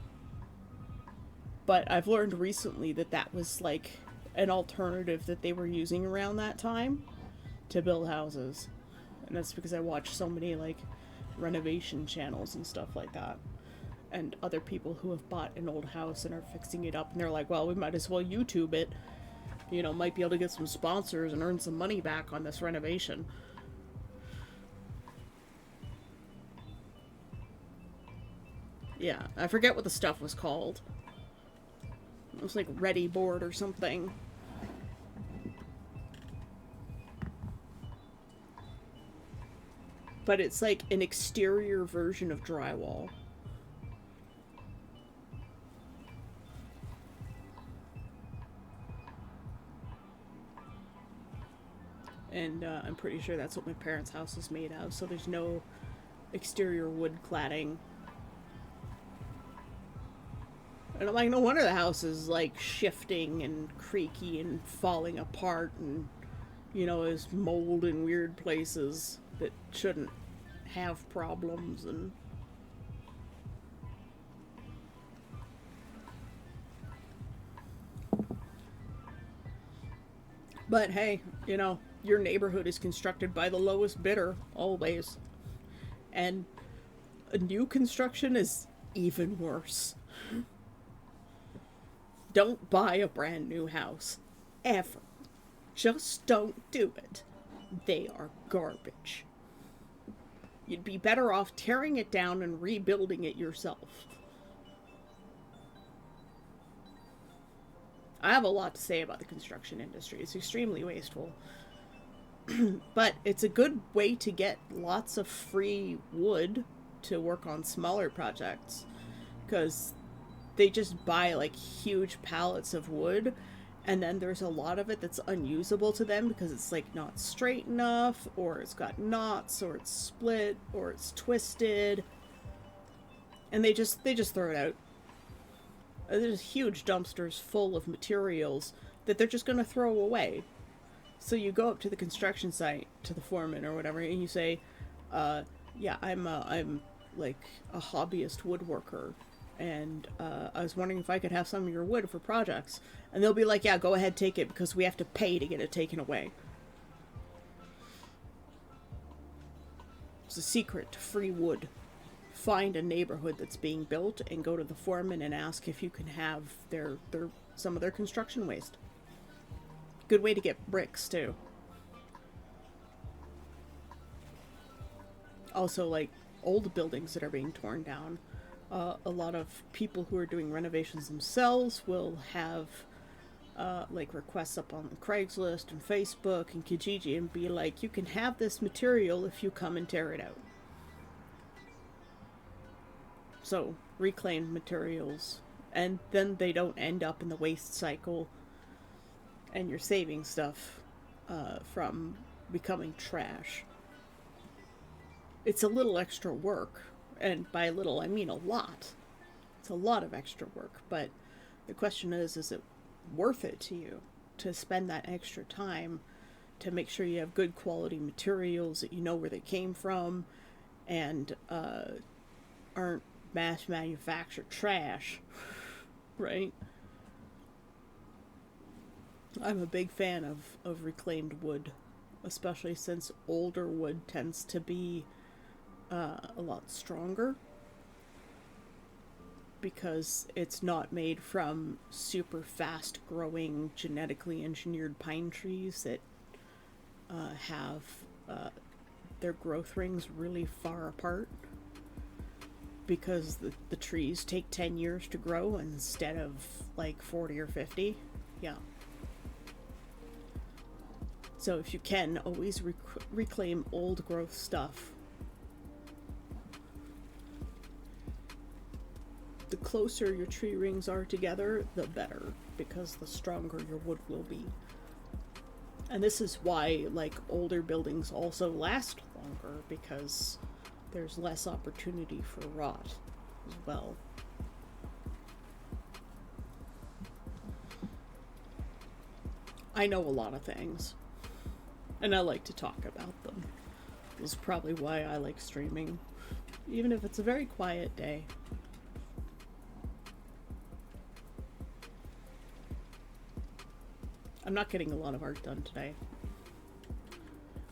But I've learned recently that that was, like, an alternative that they were using around that time to build houses. And that's because I watch so many, like, renovation channels and stuff like that. And other people who have bought an old house and are fixing it up, and they're like, well, we might as well YouTube it. You know, might be able to get some sponsors and earn some money back on this renovation. Yeah, I forget what the stuff was called. It was like Ready Board or something. But it's like an exterior version of drywall. And I'm pretty sure that's what my parents' house is made of, so there's no exterior wood cladding. And I'm like, no wonder the house is, like, shifting and creaky and falling apart and, you know, is mold in weird places that shouldn't have problems. And but hey, you know, your neighborhood is constructed by the lowest bidder, always. And a new construction is even worse. Don't buy a brand new house. Ever. Just don't do it. They are garbage. You'd be better off tearing it down and rebuilding it yourself. I have a lot to say about the construction industry. It's extremely wasteful. But it's a good way to get lots of free wood to work on smaller projects. Because they just buy like huge pallets of wood, and then there's a lot of it that's unusable to them because it's like not straight enough, or it's got knots, or it's split, or it's twisted, and they just throw it out. There's huge dumpsters full of materials that they're just going to throw away. So you go up to the construction site, to the foreman or whatever, and you say, yeah, I'm like a hobbyist woodworker, and I was wondering if I could have some of your wood for projects. And they'll be like, yeah, go ahead, take it, because we have to pay to get it taken away. It's a secret to free wood. Find a neighborhood that's being built and go to the foreman and ask if you can have some of their construction waste. Good way to get bricks, too. Also, like, old buildings that are being torn down. A lot of people who are doing renovations themselves will have, like, requests up on Craigslist and Facebook and Kijiji and be like, you can have this material if you come and tear it out. So, reclaimed materials. And then they don't end up in the waste cycle. And you're saving stuff from becoming trash. It's a little extra work. And by little, I mean a lot. It's a lot of extra work. But the question is it worth it to you to spend that extra time to make sure you have good quality materials, that you know where they came from, and aren't mass manufactured trash, right? I'm a big fan of reclaimed wood, especially since older wood tends to be a lot stronger because it's not made from super fast growing genetically engineered pine trees that have their growth rings really far apart, because the trees take 10 years to grow instead of like 40 or 50. Yeah. So if you can, always reclaim old growth stuff. The closer your tree rings are together, the better, because the stronger your wood will be. And this is why, like, older buildings also last longer, because there's less opportunity for rot as well. I know a lot of things, and I like to talk about them. This is probably why I like streaming, even if it's a very quiet day. I'm not getting a lot of art done today.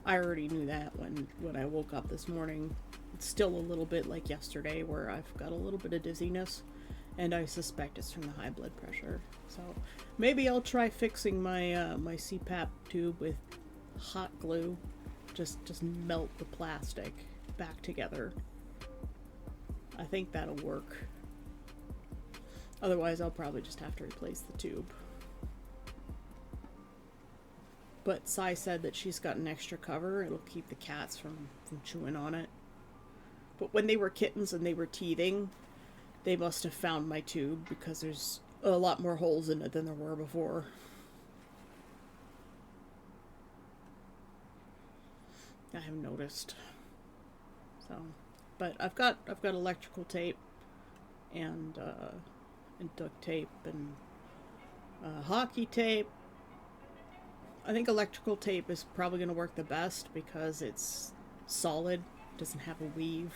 I already knew that when I woke up this morning. It's still a little bit like yesterday, where I've got a little bit of dizziness, and I suspect it's from the high blood pressure. So maybe I'll try fixing my my CPAP tube with hot glue. Just melt the plastic back together. I think that'll work. Otherwise, I'll probably just have to replace the tube. But Sai said that she's got an extra cover. It'll keep the cats from chewing on it. But when they were kittens and they were teething, they must have found my tube, because there's a lot more holes in it than there were before. I have noticed. So, but I've got electrical tape and duct tape and hockey tape. I think electrical tape is probably going to work the best because it's solid, doesn't have a weave.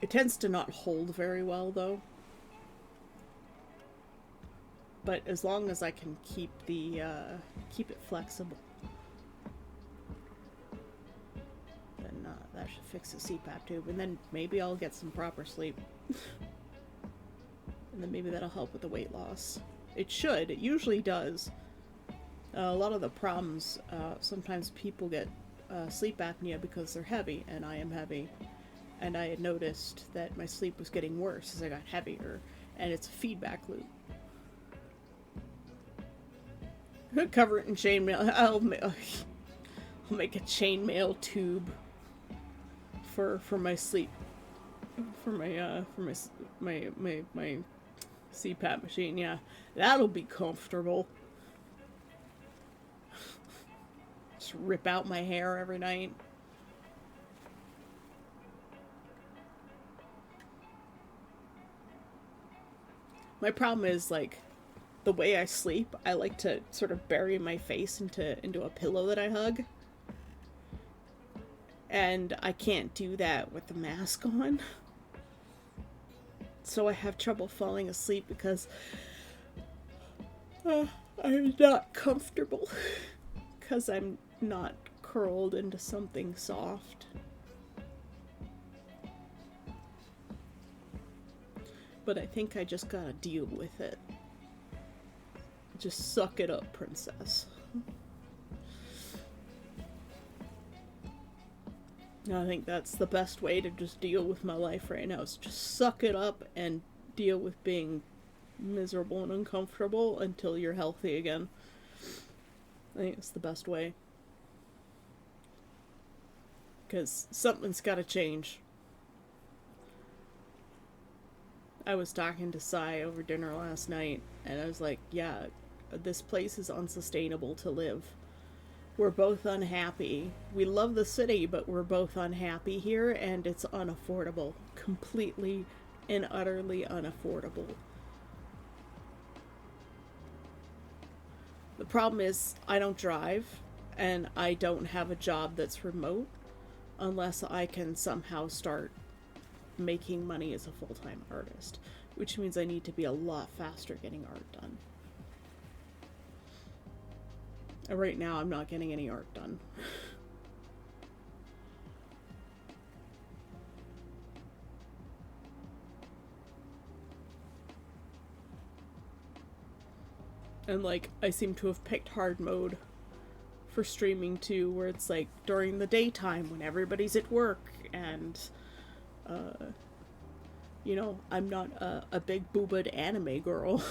It tends to not hold very well, though. But as long as I can keep keep it flexible, then that should fix the CPAP tube, and then maybe I'll get some proper sleep. And then maybe that'll help with the weight loss. It should. It usually does. A lot of the problems, sometimes people get sleep apnea because they're heavy, and I am heavy. And I had noticed that my sleep was getting worse as I got heavier, and it's a feedback loop. Cover it in chainmail. I'll make a chainmail tube for my sleep, for my CPAP machine. Yeah, that'll be comfortable. Just rip out my hair every night. My problem is, like, the way I sleep, I like to sort of bury my face into a pillow that I hug. And I can't do that with the mask on. So I have trouble falling asleep because I'm not comfortable. Because I'm not curled into something soft. But I think I just gotta deal with it. Just suck it up, princess. I think that's the best way to just deal with my life right now, is just suck it up and deal with being miserable and uncomfortable until you're healthy again. I think it's the best way. Because something's gotta change. I was talking to Sai over dinner last night, and I was like, yeah, this place is unsustainable to live. We're both unhappy. We love the city, but we're both unhappy here, and it's unaffordable. Completely and utterly unaffordable. The problem is, I don't drive, and I don't have a job that's remote, unless I can somehow start making money as a full-time artist, which means I need to be a lot faster getting art done. Right now, I'm not getting any art done. And, like, I seem to have picked hard mode for streaming too, where it's like during the daytime when everybody's at work, and you know, I'm not a big boobed anime girl.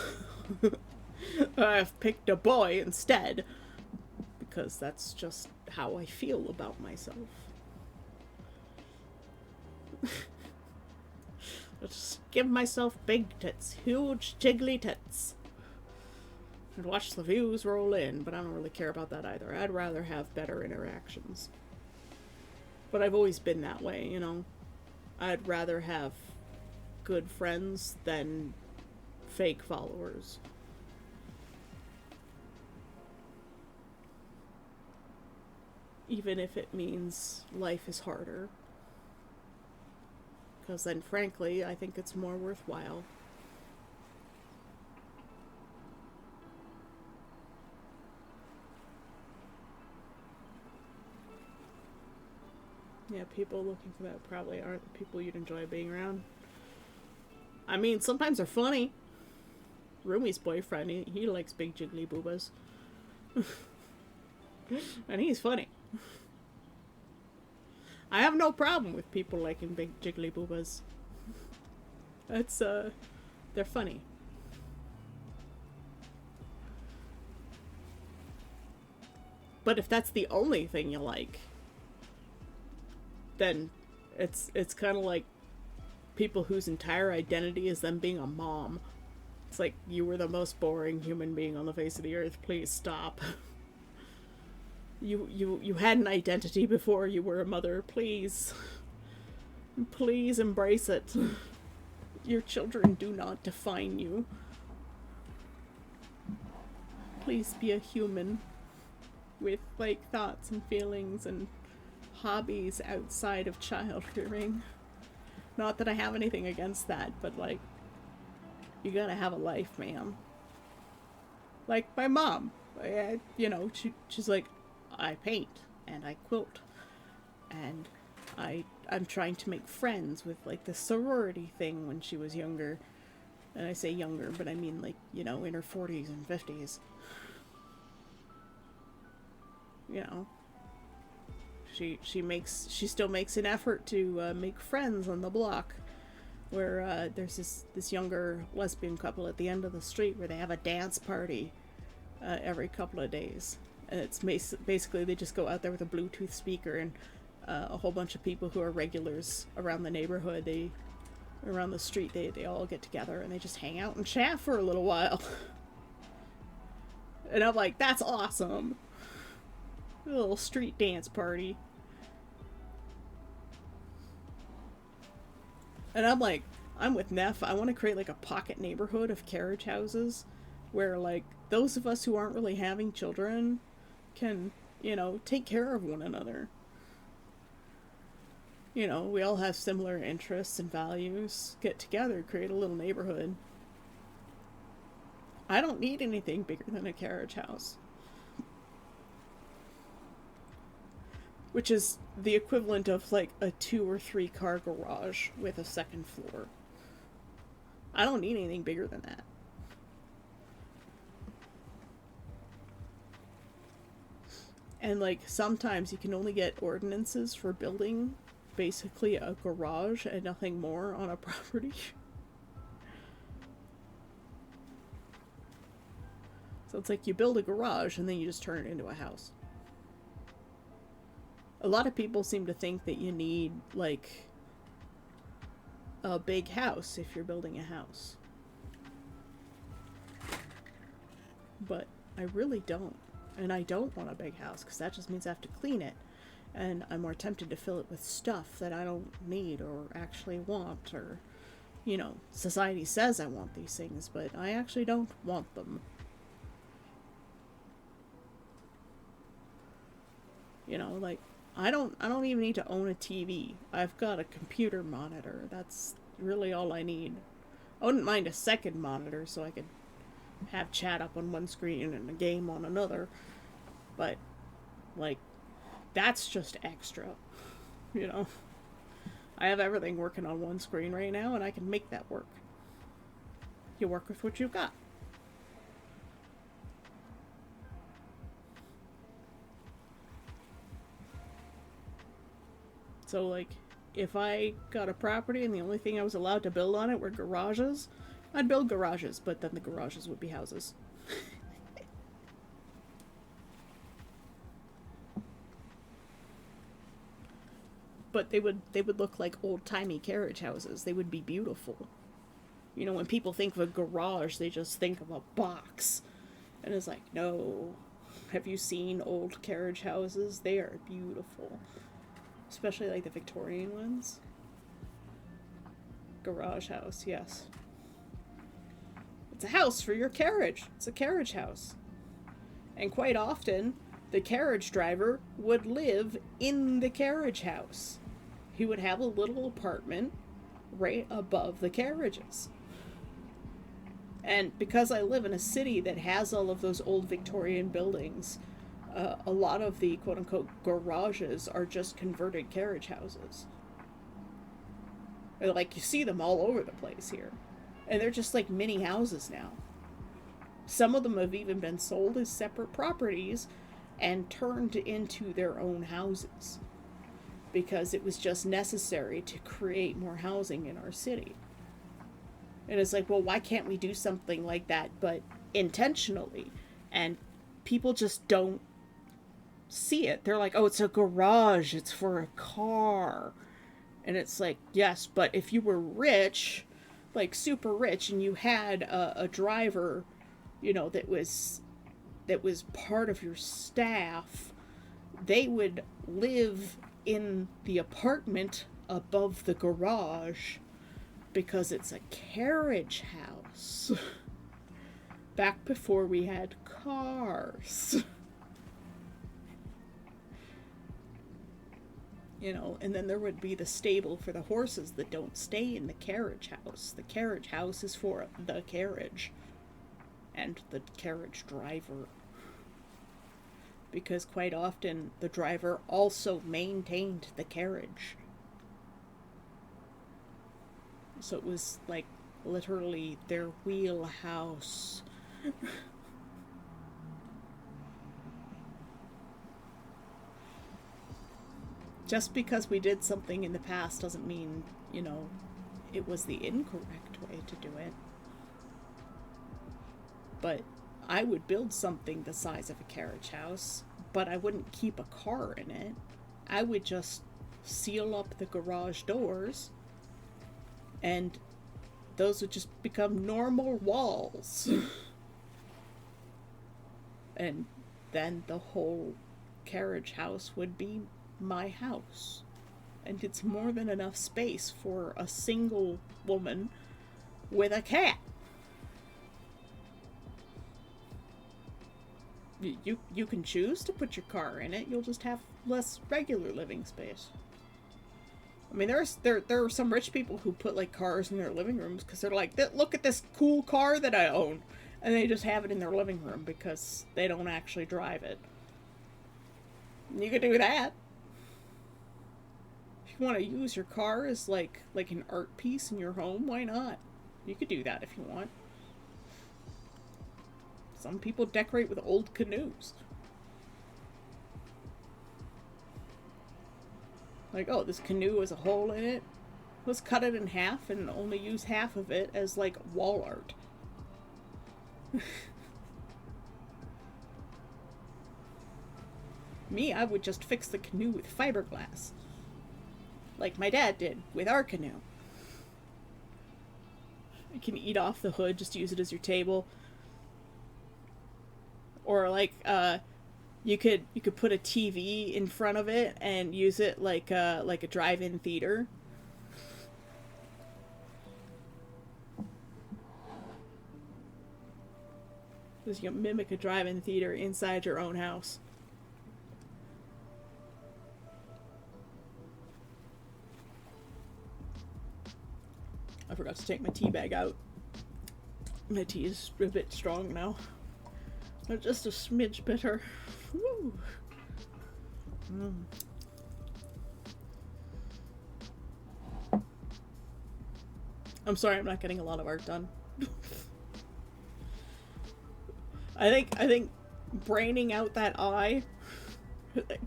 I've picked a boy instead, because that's just how I feel about myself. I just give myself big tits, huge jiggly tits, and watch the views roll in, but I don't really care about that either. I'd rather have better interactions. But I've always been that way, you know? I'd rather have good friends than fake followers. Even if it means life is harder. Because then, frankly, I think it's more worthwhile. Yeah, people looking for that probably aren't the people you'd enjoy being around. I mean, sometimes they're funny. Rumi's boyfriend, he likes big jiggly boobas. And he's funny. I have no problem with people liking big jiggly boobas. That's, they're funny. But if that's the only thing you like, then it's kind of like people whose entire identity is them being a mom. It's like, you were the most boring human being on the face of the earth. Please stop. You had an identity before you were a mother. Please. Please embrace it. Your children do not define you. Please be a human with, like, thoughts and feelings and hobbies outside of child rearing. Not that I have anything against that, but, like, you gotta have a life, man. Like my mom, you know, she's like, I paint and I quilt, and I'm trying to make friends with, like, the sorority thing when she was younger. And I say younger, but I mean, like, you know, in her 40s and 50s. You know, she still makes an effort to make friends on the block, where there's this younger lesbian couple at the end of the street where they have a dance party every couple of days, and it's basically they just go out there with a Bluetooth speaker and a whole bunch of people who are regulars around the neighborhood. Around the street, they all get together and they just hang out and chat for a little while. And I'm like, that's awesome. A little street dance party. And I'm like, I'm with Neff. I want to create like a pocket neighborhood of carriage houses where like those of us who aren't really having children can, you know, take care of one another. You know, we all have similar interests and values. Get together, create a little neighborhood. I don't need anything bigger than a carriage house. Which is the equivalent of like a 2 or 3 car garage with a second floor. I don't need anything bigger than that. And like sometimes you can only get ordinances for building basically a garage and nothing more on a property. So it's like you build a garage and then you just turn it into a house. A lot of people seem to think that you need like a big house if you're building a house. But I really don't. And I don't want a big house because that just means I have to clean it. And I'm more tempted to fill it with stuff that I don't need or actually want, or, you know, society says I want these things, but I actually don't want them. You know, like, I don't even need to own a TV. I've got a computer monitor. That's really all I need. I wouldn't mind a second monitor so I could have chat up on one screen and a game on another. But, like, that's just extra, you know. I have everything working on one screen right now, and I can make that work. You work with what you've got. So, like, if I got a property and the only thing I was allowed to build on it were garages, I'd build garages, but then the garages would be houses. But they would look like old-timey carriage houses. They would be beautiful. You know, when people think of a garage, they just think of a box. And it's like, no. Have you seen old carriage houses? They are beautiful. Especially like the Victorian ones. Garage house, yes. It's a house for your carriage. It's a carriage house. And quite often, the carriage driver would live in the carriage house. He would have a little apartment right above the carriages. And because I live in a city that has all of those old Victorian buildings, a lot of the quote-unquote garages are just converted carriage houses. Like, you see them all over the place here. And they're just like mini houses now. Some of them have even been sold as separate properties and turned into their own houses because it was just necessary to create more housing in our city. And it's like, well, why can't we do something like that but intentionally? And people just don't see it. They're like, oh, it's a garage, it's for a car. And it's like, yes, but if you were rich, like super rich, and you had a driver, you know, that was part of your staff, they would live in the apartment above the garage because it's a carriage house. Back before we had cars. You know, and then there would be the stable for the horses that don't stay in the carriage house. The carriage house is for the carriage and the carriage driver. Because quite often the driver also maintained the carriage. So it was like literally their wheelhouse. Just because we did something in the past doesn't mean, you know, it was the incorrect way to do it. But I would build something the size of a carriage house, but I wouldn't keep a car in it. I would just seal up the garage doors, and those would just become normal walls. And then the whole carriage house would be my house. And it's more than enough space for a single woman with a cat. You can choose to put your car in it. You'll just have less regular living space. I mean, there are some rich people who put like cars in their living rooms because they're like, look at this cool car that I own, and they just have it in their living room because they don't actually drive it. You could do that. If you want to use your car as like an art piece in your home, why not? You could do that if you want. Some people decorate with old canoes. Like, oh, this canoe has a hole in it. Let's cut it in half and only use half of it as, like, wall art. Me, I would just fix the canoe with fiberglass. Like my dad did with our canoe. You can eat off the hood, just use it as your table. Or like you could put a TV in front of it and use it like a drive-in theater. Because you can mimic a drive-in theater inside your own house. I forgot to take my tea bag out. My tea is a bit strong now. Just a smidge bitter. Woo. I'm sorry I'm not getting a lot of art done. I think braining out that eye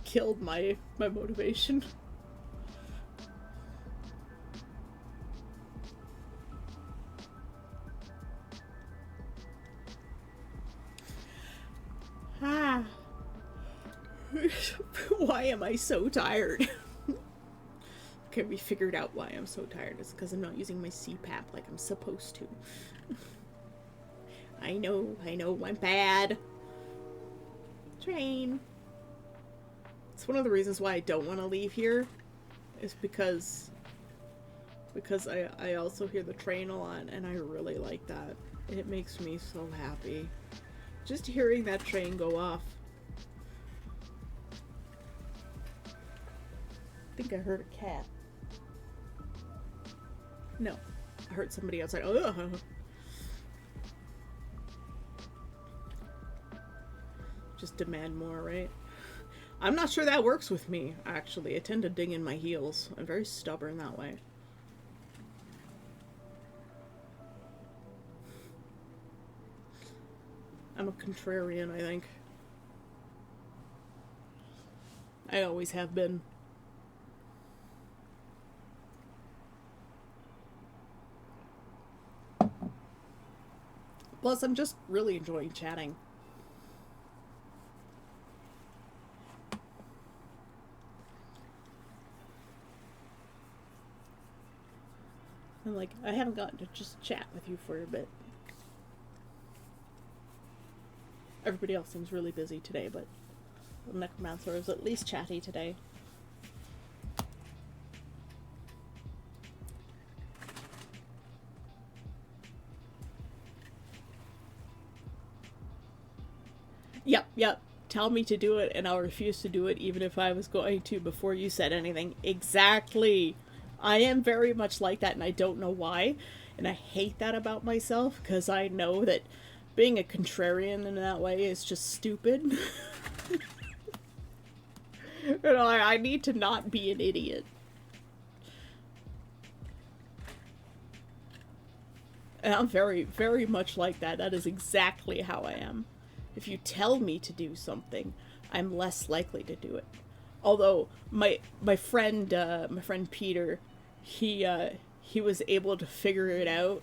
killed my motivation. Why am I so tired? Okay, we figured out why I'm so tired. It's because I'm not using my CPAP like I'm supposed to. I know, I'm bad. Train. It's one of the reasons why I don't want to leave here. Is because I also hear the train a lot, and I really like that. It makes me so happy. Just hearing that train go off. I think I heard a cat. No, I heard somebody outside. Ugh. Just demand more, right? I'm not sure that works with me, actually. I tend to dig in my heels. I'm very stubborn that way. I'm a contrarian, I think. I always have been. Plus, I'm just really enjoying chatting. And like, I haven't gotten to just chat with you for a bit. Everybody else seems really busy today, but the Necromancer is at least chatty today. Yep. Tell me to do it, and I'll refuse to do it even if I was going to before you said anything. Exactly. I am very much like that, and I don't know why. And I hate that about myself, because I know that being a contrarian in that way is just stupid. You know, I need to not be an idiot. And I'm very, very much like that. That is exactly how I am. If you tell me to do something, I'm less likely to do it. Although my friend Peter, he was able to figure it out.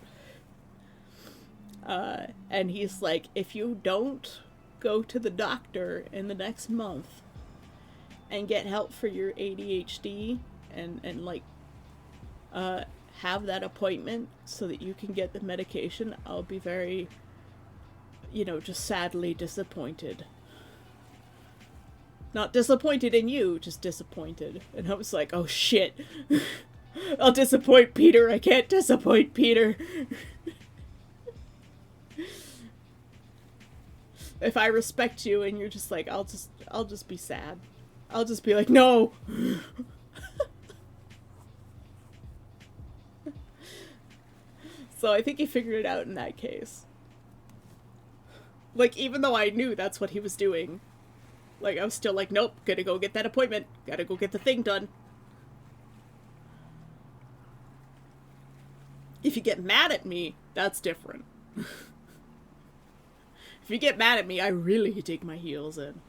And he's like, if you don't go to the doctor in the next month and get help for your ADHD, and like have that appointment so that you can get the medication, I'll be very, just sadly disappointed. Not disappointed in you, just disappointed. And I was like, oh shit. I'll disappoint Peter. I can't disappoint Peter. If I respect you and you're just like, I'll just be sad. I'll just be like, no. So I think he figured it out in that case. Like, even though I knew that's what he was doing, like, I was still like, nope, gotta go get that appointment. Gotta go get the thing done. If you get mad at me, that's different. If you get mad at me, I really dig my heels in.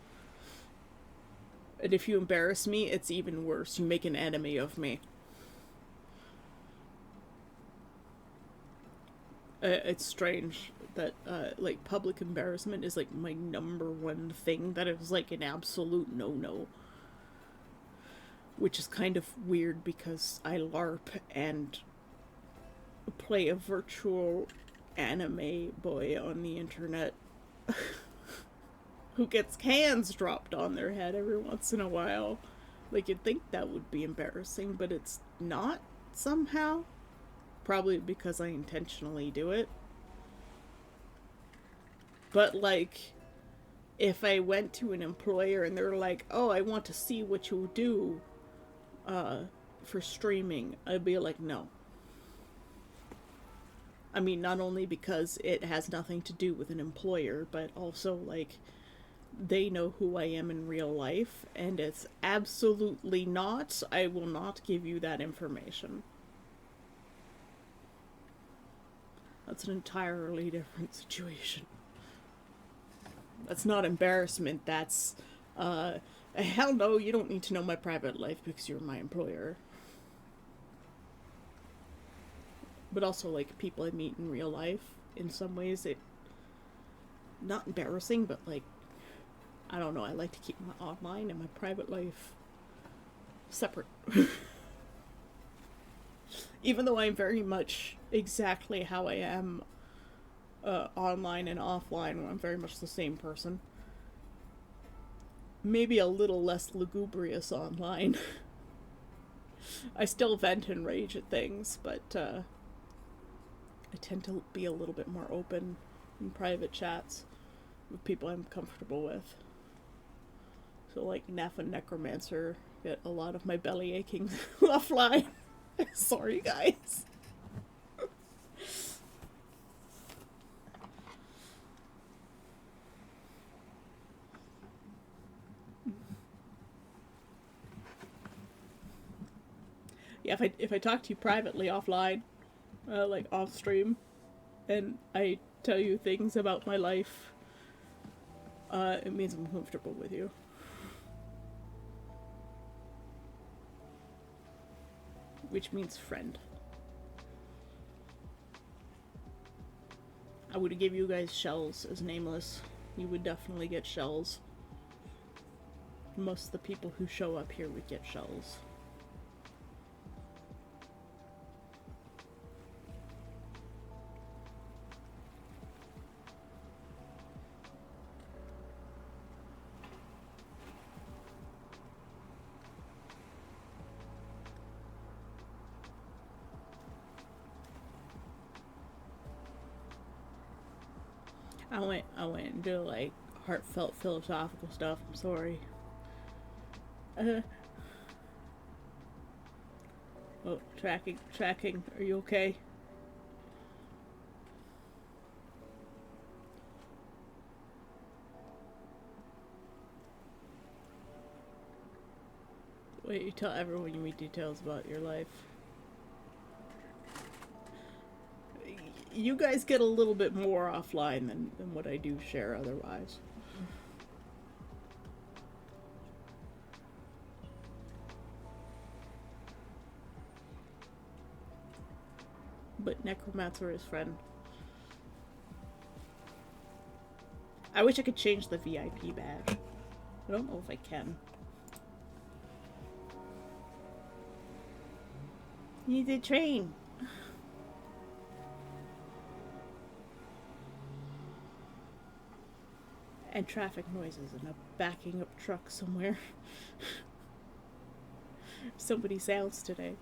And if you embarrass me, it's even worse. You make an enemy of me. It's strange that, like, public embarrassment is, like, my number one thing that is, like, an absolute no-no. Which is kind of weird because I LARP and play a virtual anime boy on the internet who gets cans dropped on their head every once in a while. Like, you'd think that would be embarrassing, but it's not somehow. Probably because I intentionally do it. But, like, if I went to an employer and they're like, oh, I want to see what you do for streaming, I'd be like, no. I mean, not only because it has nothing to do with an employer, but also, like, they know who I am in real life, and it's absolutely not, I will not give you that information. That's an entirely different situation. That's not embarrassment, that's, hell no, you don't need to know my private life because you're my employer. But also, like, people I meet in real life, in some ways, it, not embarrassing, but, like, I don't know, I like to keep my online and my private life separate. Even though I'm very much exactly how I am online and offline, I'm very much the same person. Maybe a little less lugubrious online. I still vent and rage at things, but I tend to be a little bit more open in private chats with people I'm comfortable with. So, like, Neff and Necromancer get a lot of my belly aching offline. Sorry, guys. Yeah, if I talk to you privately offline, like off stream, and I tell you things about my life, it means I'm comfortable with you. Which means friend. I would give you guys shells as nameless. You would definitely get shells. Most of the people who show up here would get shells. I went and do, like, heartfelt philosophical stuff. I'm sorry. Oh, tracking. Are you okay? Wait, you tell everyone you meet details about your life. You guys get a little bit more offline than what I do share otherwise. But Necromancer is friend. I wish I could change the VIP badge. I don't know if I can. You need to train. And traffic noises and a backing up truck somewhere. Somebody sounds today.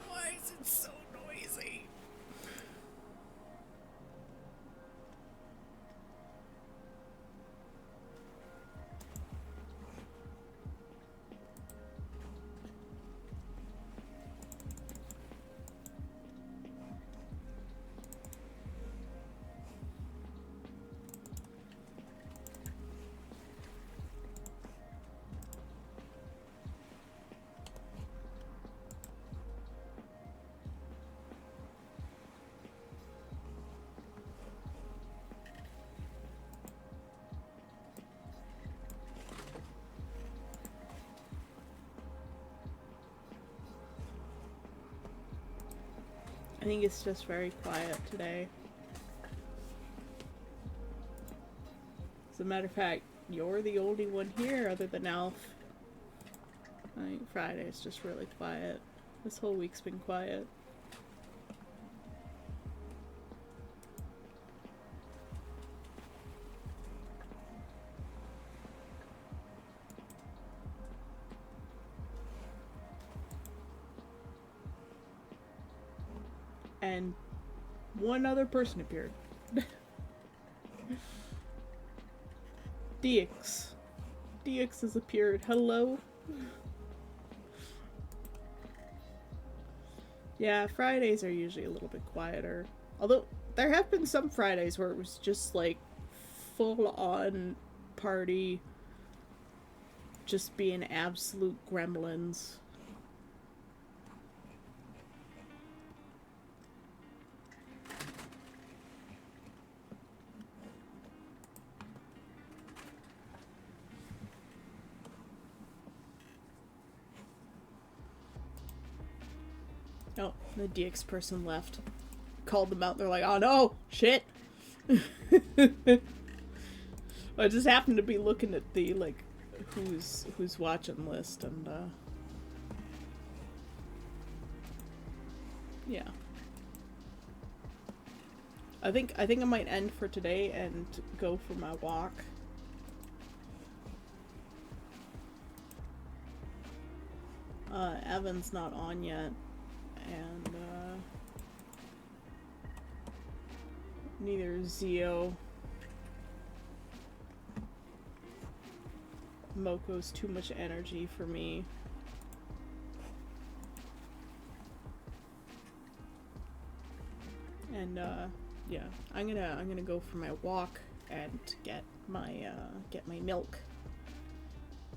Why is it so noisy? I think it's just very quiet today. As a matter of fact, you're the only one here other than Alf. I think Friday's just really quiet. This whole week's been quiet. And one other person appeared. DX. DX has appeared. Hello? Yeah, Fridays are usually a little bit quieter. Although, there have been some Fridays where it was just like full on party, just being absolute gremlins. Oh, the DX person left. Called them out. They're like, oh no, shit. I just happened to be looking at the, like, who's watching list, and, yeah. I think I might end for today and go for my walk. Evan's not on yet, and, neither is Zio. Moko's too much energy for me. And, yeah, I'm gonna go for my walk and get my milk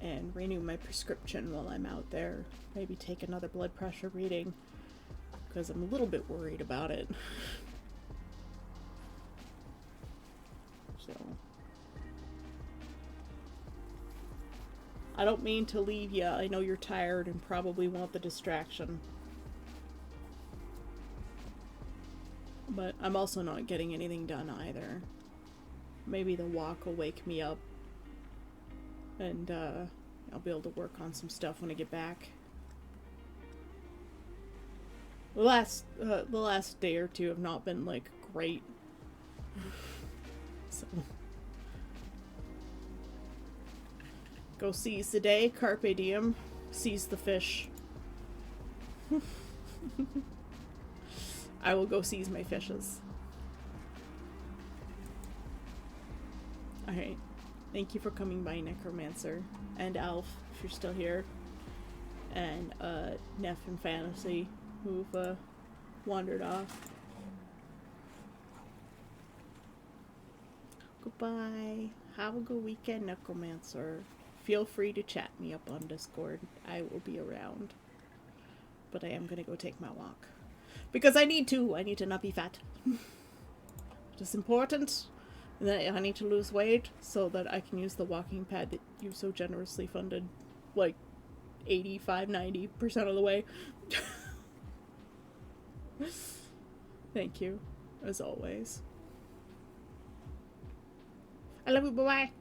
and renew my prescription while I'm out there. Maybe take another blood pressure reading, because I'm a little bit worried about it. So, I don't mean to leave you. I know you're tired and probably want the distraction. But I'm also not getting anything done either. Maybe the walk will wake me up, and I'll be able to work on some stuff when I get back. The last day or two have not been, like, great. So, go seize the day, carpe diem, seize the fish. I will go seize my fishes. Alright. Thank you for coming by, Necromancer. And Alf, if you're still here. And, Neff and Fantasy, who've, wandered off. Goodbye. Have a good weekend, Necromancer. Feel free to chat me up on Discord. I will be around. But I am gonna go take my walk. Because I need to. I need to not be fat. It's important. And then I need to lose weight so that I can use the walking pad that you so generously funded, like, 85-90% of the way. Thank you, as always. I love you. Bye bye.